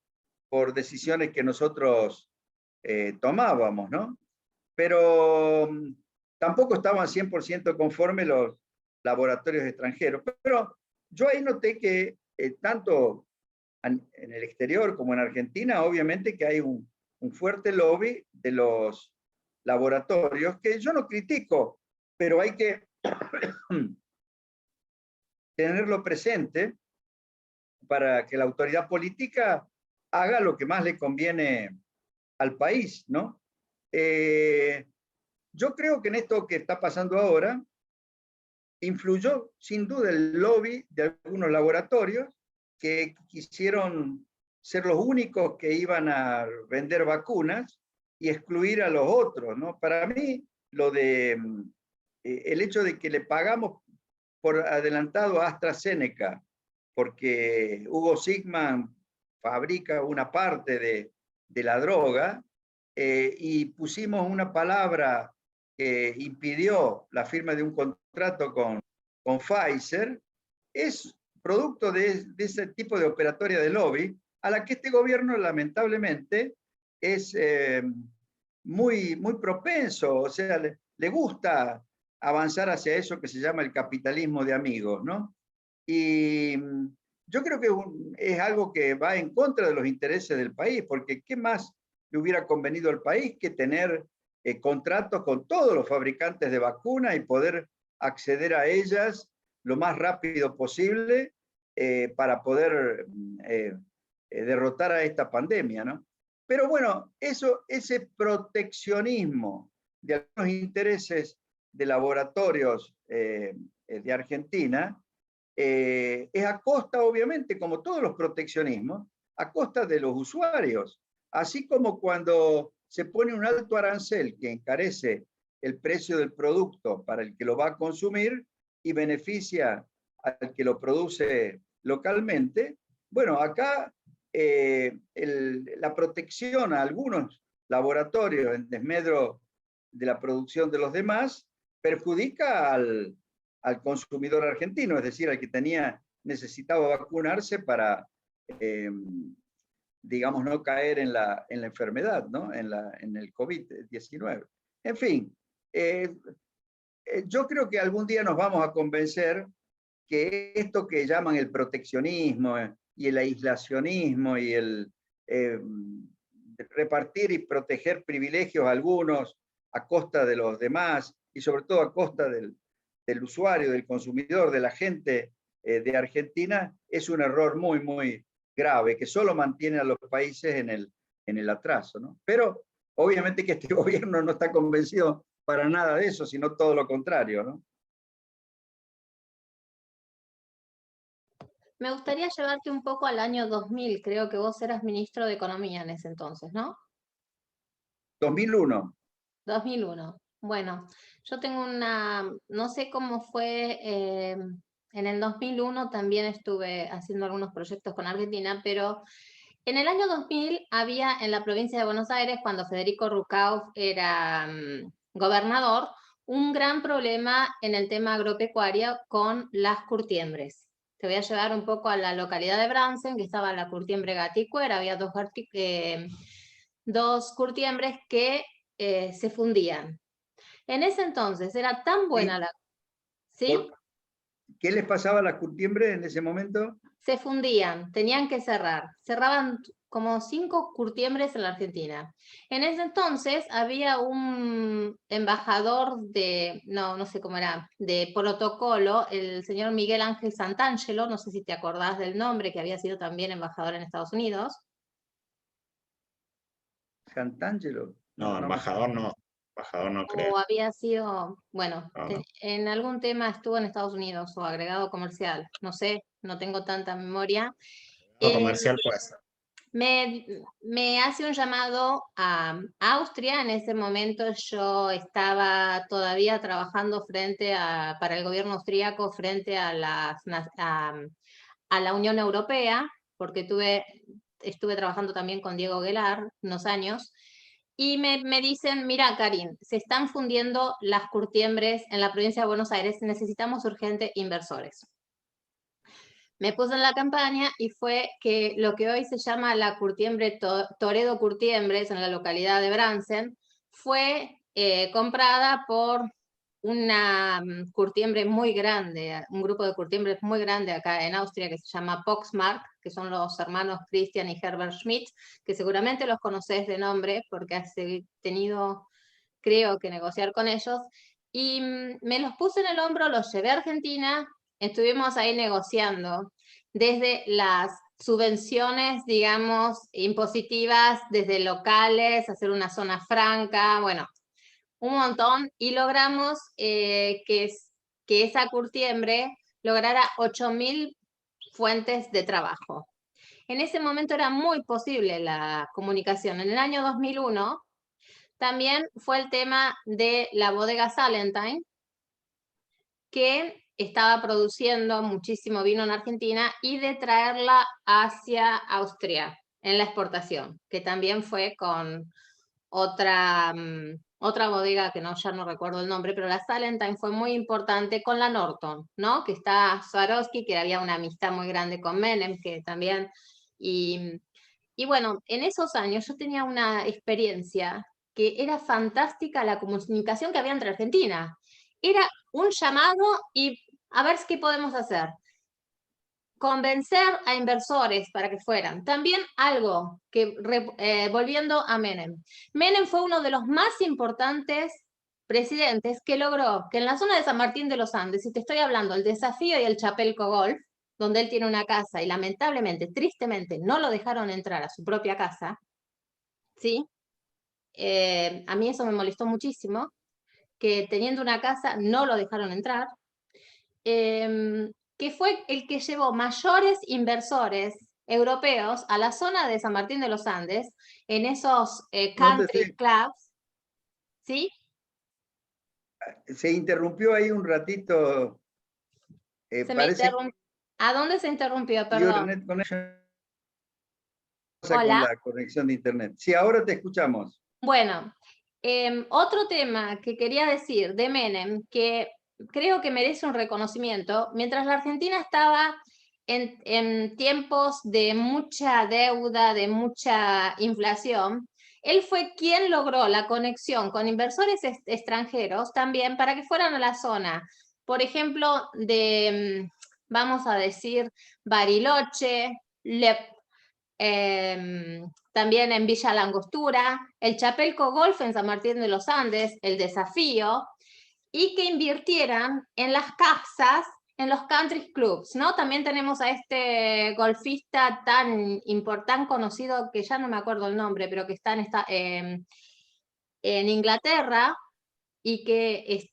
por decisiones que nosotros tomábamos, ¿no? Pero tampoco estaban 100% conformes los laboratorios extranjeros. Pero yo ahí noté que tanto en el exterior como en Argentina, obviamente que hay un fuerte lobby de los laboratorios, que yo no critico, pero hay que tenerlo presente para que la autoridad política haga lo que más le conviene al país, ¿no? Yo creo que en esto que está pasando ahora, influyó sin duda el lobby de algunos laboratorios que quisieron ser los únicos que iban a vender vacunas y excluir a los otros, ¿no? Para mí, el hecho de que le pagamos por adelantado a AstraZeneca, porque Hugo Sigman fabrica una parte de la droga, y pusimos una palabra que impidió la firma de un contrato con Pfizer, es producto de ese tipo de operatoria de lobby, a la que este gobierno lamentablemente es muy propenso, o sea, le gusta avanzar hacia eso que se llama el capitalismo de amigos, ¿no? Y yo creo que es algo que va en contra de los intereses del país, porque ¿qué más le hubiera convenido al país que tener contratos con todos los fabricantes de vacunas y poder acceder a ellas lo más rápido posible para poder derrotar a esta pandemia, ¿no? Pero bueno, ese proteccionismo de algunos intereses de laboratorios de Argentina es a costa, obviamente, como todos los proteccionismos, a costa de los usuarios. Así como cuando se pone un alto arancel que encarece el precio del producto para el que lo va a consumir y beneficia al que lo produce localmente. Bueno, acá la protección a algunos laboratorios en desmedro de la producción de los demás perjudica al consumidor argentino, es decir, al que necesitaba vacunarse para, digamos, no caer en la enfermedad, ¿no? En el COVID-19. En fin, yo creo que algún día nos vamos a convencer que esto que llaman el proteccionismo y el aislacionismo y el repartir y proteger privilegios a algunos a costa de los demás y sobre todo a costa del usuario, del consumidor, de la gente de Argentina, es un error muy grave que solo mantiene a los países en el atraso, ¿no? Pero obviamente que este gobierno no está convencido para nada de eso, sino todo lo contrario, ¿no? Me gustaría llevarte un poco al año 2000, creo que vos eras ministro de Economía en ese entonces, ¿no? 2001. 2001. Bueno, yo tengo no sé cómo fue, en el 2001 también estuve haciendo algunos proyectos con Argentina, pero en el año 2000 había en la provincia de Buenos Aires, cuando Federico Rucauf era gobernador, un gran problema en el tema agropecuario con las curtiembres. te voy a llevar un poco a la localidad de Bransen, que estaba la curtiembre gaticuera, había dos curtiembres que se fundían. En ese entonces era tan buena la... ¿Sí? ¿Qué les pasaba a las curtiembres en ese momento? Se fundían, tenían que cerrar. Cerraban como 5 curtiembres en la Argentina. En ese entonces había un embajador no sé cómo era, de protocolo, el señor Miguel Ángel Santangelo, no sé si te acordás del nombre, que había sido también embajador en Estados Unidos. ¿Santangelo? No, embajador no. Embajador no creo. O había sido, bueno, No. en algún tema estuvo en Estados Unidos o agregado comercial, no sé, no tengo tanta memoria. No, comercial puede ser. Me hace un llamado a Austria. En ese momento yo estaba todavía trabajando para el gobierno austríaco frente a la Unión Europea, porque estuve trabajando también con Diego Guelar unos años, y me dicen, mira, Karin, se están fundiendo las curtiembres en la provincia de Buenos Aires, necesitamos urgente inversores. Me puse en la campaña y fue que lo que hoy se llama la curtiembre Toredo Curtiembres, en la localidad de Bransen, fue comprada por una curtiembre muy grande, un grupo de curtiembres muy grande acá en Austria que se llama Poxmark, que son los hermanos Christian y Herbert Schmidt, que seguramente los conocés de nombre porque has tenido, creo que, negociar con ellos. Y me los puse en el hombro, los llevé a Argentina. Estuvimos ahí negociando desde las subvenciones, digamos, impositivas, desde locales, hacer una zona franca, bueno, un montón, y logramos que esa curtiembre lograra 8.000 fuentes de trabajo. En ese momento era muy posible la comunicación. En el año 2001 también fue el tema de la bodega Salentine, que estaba produciendo muchísimo vino en Argentina y de traerla hacia Austria en la exportación, que también fue con otra bodega que ya no recuerdo el nombre, pero la Salentine fue muy importante con la Norton, ¿no? Que está Swarovski, que había una amistad muy grande con Menem, que también... Y bueno, en esos años yo tenía una experiencia que era fantástica, la comunicación que había entre Argentina. Era un llamado y a ver qué podemos hacer. Convencer a inversores para que fueran. También algo que, volviendo a Menem. Menem fue uno de los más importantes presidentes que logró que en la zona de San Martín de los Andes, y te estoy hablando del Desafío y el Chapelco Golf, donde él tiene una casa y lamentablemente, tristemente, no lo dejaron entrar a su propia casa, ¿sí? A mí eso me molestó muchísimo, que teniendo una casa no lo dejaron entrar. Que fue el que llevó mayores inversores europeos a la zona de San Martín de los Andes, en esos country clubs, ¿sí? Se interrumpió ahí un ratito. Parece ¿A dónde se interrumpió? your Perdón. net connection. Hola. Con la conexión de internet. Sí, ahora te escuchamos. Bueno, otro tema que quería decir de Menem, que creo que merece un reconocimiento, mientras la Argentina estaba en tiempos de mucha deuda, de mucha inflación, él fue quien logró la conexión con inversores extranjeros también para que fueran a la zona, por ejemplo, vamos a decir, Bariloche, también en Villa La Angostura, el Chapelco Golf en San Martín de los Andes, el Desafío, y que invirtieran en las casas, en los country clubs, ¿no? También tenemos a este golfista tan conocido, que ya no me acuerdo el nombre, pero que está en Inglaterra, y que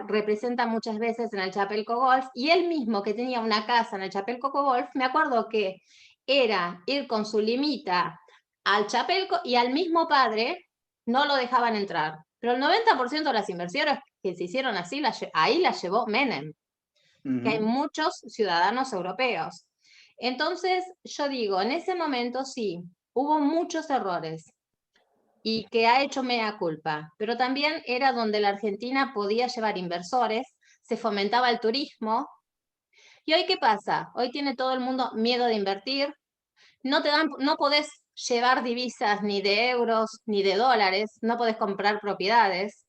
representa muchas veces en el Chapelco Golf, y él mismo que tenía una casa en el Chapelco Golf, me acuerdo que era ir con su limita al Chapelco y al mismo padre no lo dejaban entrar. Pero el 90% de las inversiones que se hicieron así, ahí las llevó Menem, que hay muchos ciudadanos europeos. Entonces, yo digo, en ese momento sí, hubo muchos errores, y que ha hecho mea culpa, pero también era donde la Argentina podía llevar inversores, se fomentaba el turismo, ¿Y hoy qué pasa? Hoy tiene todo el mundo miedo de invertir, no podés llevar divisas ni de euros ni de dólares, no podés comprar propiedades.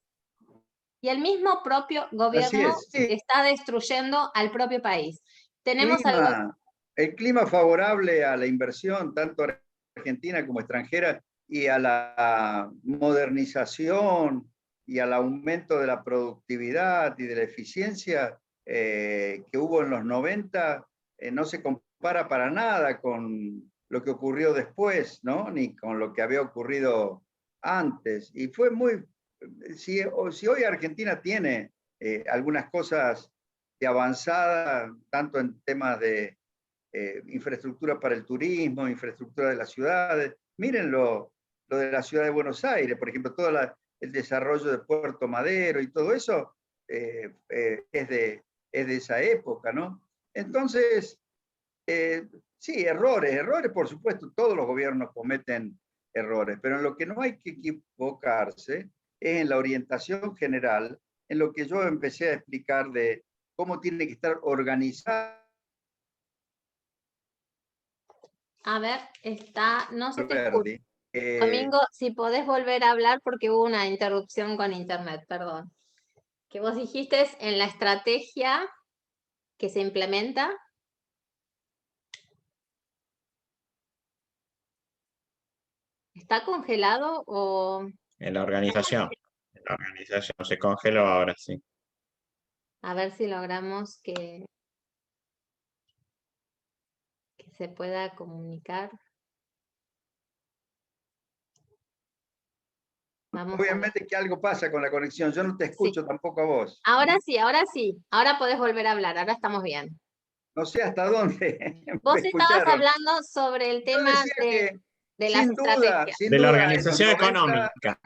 Y el mismo propio Así gobierno es. Sí, está destruyendo al propio país. Tenemos algo. el clima favorable a la inversión, tanto argentina como extranjera, y a la modernización y al aumento de la productividad y de la eficiencia que hubo en los 90, no se compara para nada con lo que ocurrió después, ¿no? Ni con lo que había ocurrido antes. Y fue muy, si hoy Argentina tiene algunas cosas de avanzada, tanto en temas de infraestructura para el turismo, infraestructura de las ciudades. Miren lo de la ciudad de Buenos Aires, por ejemplo, todo el desarrollo de Puerto Madero y todo eso es de esa época, ¿no? Entonces, sí, errores, por supuesto, todos los gobiernos cometen errores, pero en lo que no hay que equivocarse es en la orientación general, en lo que yo empecé a explicar de cómo tiene que estar organizado. A ver, no se te escucha. Verdi. Domingo, si podés volver a hablar porque hubo una interrupción con internet, perdón. Que vos dijiste en la estrategia que se implementa. ¿Está congelado o...? En la organización. En la organización se congeló ahora, sí. A ver si logramos que se pueda comunicar. Vamos a ver. Obviamente que algo pasa con la conexión, yo no te Sí. escucho tampoco a vos. Ahora sí, ahora sí. Ahora podés volver a hablar, ahora estamos bien. No sé hasta dónde Vos me estabas escucharon. hablando sobre el Yo tema decía que de las estrategias. sin De la duda, organización económica.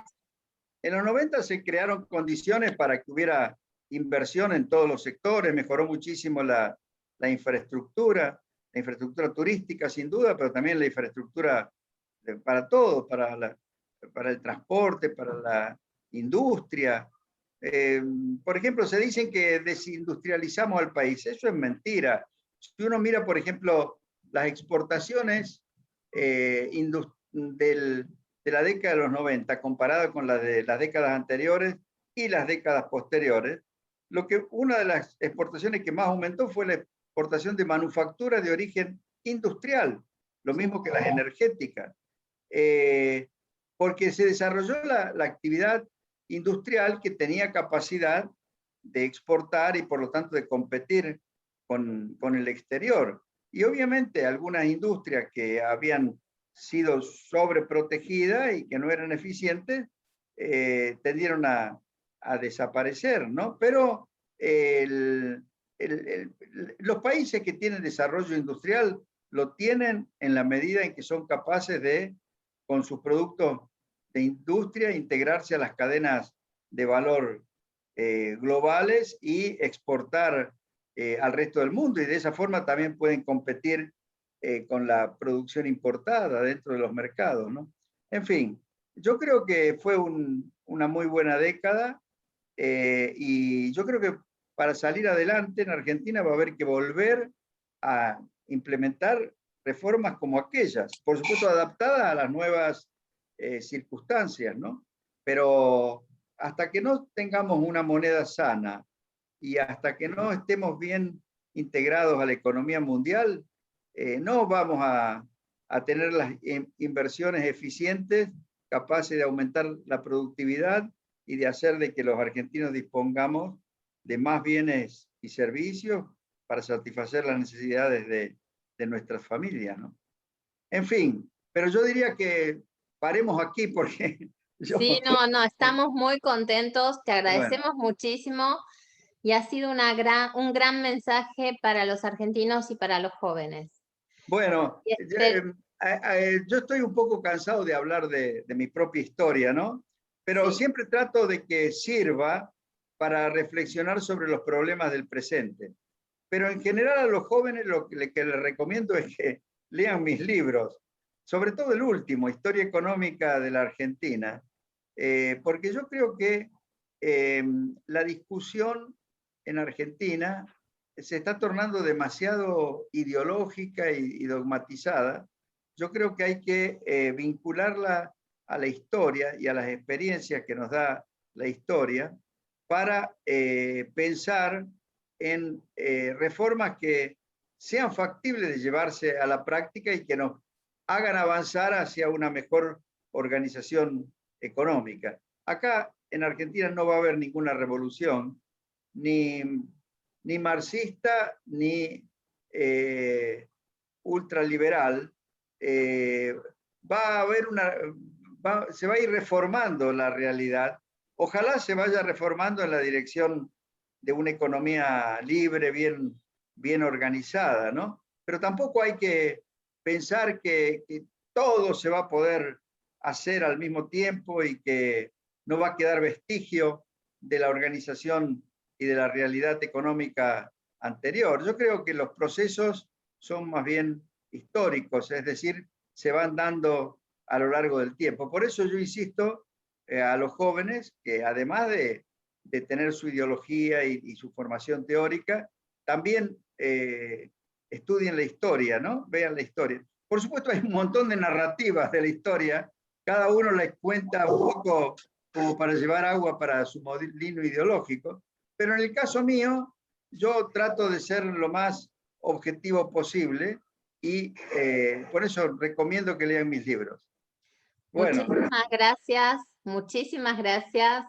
en los 90 se crearon condiciones para que hubiera inversión en todos los sectores, mejoró muchísimo la infraestructura turística sin duda, pero también la infraestructura para todo, para el transporte, para la industria. Por ejemplo, se dicen que desindustrializamos al país. Eso es mentira. Si uno mira, por ejemplo, las exportaciones de la década de los 90 comparada con las de las décadas anteriores y las décadas posteriores, una de las exportaciones que más aumentó fue la exportación de manufacturas de origen industrial, lo mismo que las energéticas. Porque se desarrolló la actividad industrial que tenía capacidad de exportar y por lo tanto de competir con el exterior. Y obviamente algunas industrias que habían sido sobreprotegidas y que no eran eficientes, tendieron a desaparecer, ¿no? Pero los países que tienen desarrollo industrial lo tienen en la medida en que son capaces de, con sus productos de industria, integrarse a las cadenas de valor globales y exportar al resto del mundo. Y de esa forma también pueden competir con la producción importada dentro de los mercados, ¿no? En fin, yo creo que fue una muy buena década y yo creo que para salir adelante en Argentina va a haber que volver a implementar reformas como aquellas, por supuesto adaptadas a las nuevas circunstancias, ¿no? Pero hasta que no tengamos una moneda sana y hasta que no estemos bien integrados a la economía mundial, no vamos a tener las inversiones eficientes capaces de aumentar la productividad y de hacer de que los argentinos dispongamos de más bienes y servicios para satisfacer las necesidades de nuestras familias, ¿no? En fin, pero yo diría que paremos aquí porque yo... Sí, no, estamos muy contentos, te Bueno, agradecemos muchísimo y ha sido un gran mensaje para los argentinos y para los jóvenes. bueno, Y yo estoy un poco cansado de hablar de mi propia historia, ¿no? Pero Sí. siempre trato de que sirva para reflexionar sobre los problemas del presente. Pero en general a los jóvenes lo que les recomiendo es que lean mis libros, sobre todo el último, Historia Económica de la Argentina, porque yo creo que la discusión en Argentina se está tornando demasiado ideológica y dogmatizada. Yo creo que hay que vincularla a la historia y a las experiencias que nos da la historia para pensar en reformas que sean factibles de llevarse a la práctica y que nos hagan avanzar hacia una mejor organización económica. Acá en Argentina no va a haber ninguna revolución, ni marxista, ni ultraliberal. Va a haber se va a ir reformando la realidad. Ojalá se vaya reformando en la dirección de una economía libre, bien organizada, ¿no? Pero tampoco hay que pensar que todo se va a poder hacer al mismo tiempo y que no va a quedar vestigio de la organización y de la realidad económica anterior. Yo creo que los procesos son más bien históricos, es decir, se van dando a lo largo del tiempo. Por eso yo insisto a los jóvenes que además de tener su ideología y su formación teórica, también estudien la historia, ¿no? Vean la historia. Por supuesto, hay un montón de narrativas de la historia, cada uno les cuenta un poco como para llevar agua para su molino ideológico, pero en el caso mío, yo trato de ser lo más objetivo posible y por eso recomiendo que lean mis libros. Bueno. Muchísimas gracias.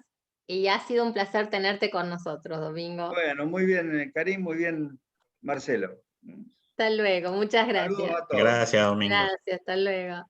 Y ha sido un placer tenerte con nosotros, Domingo. Bueno, muy bien, Karim, muy bien, Marcelo. Hasta luego, muchas gracias. Saludos a todos. Gracias, Domingo. Gracias, hasta luego.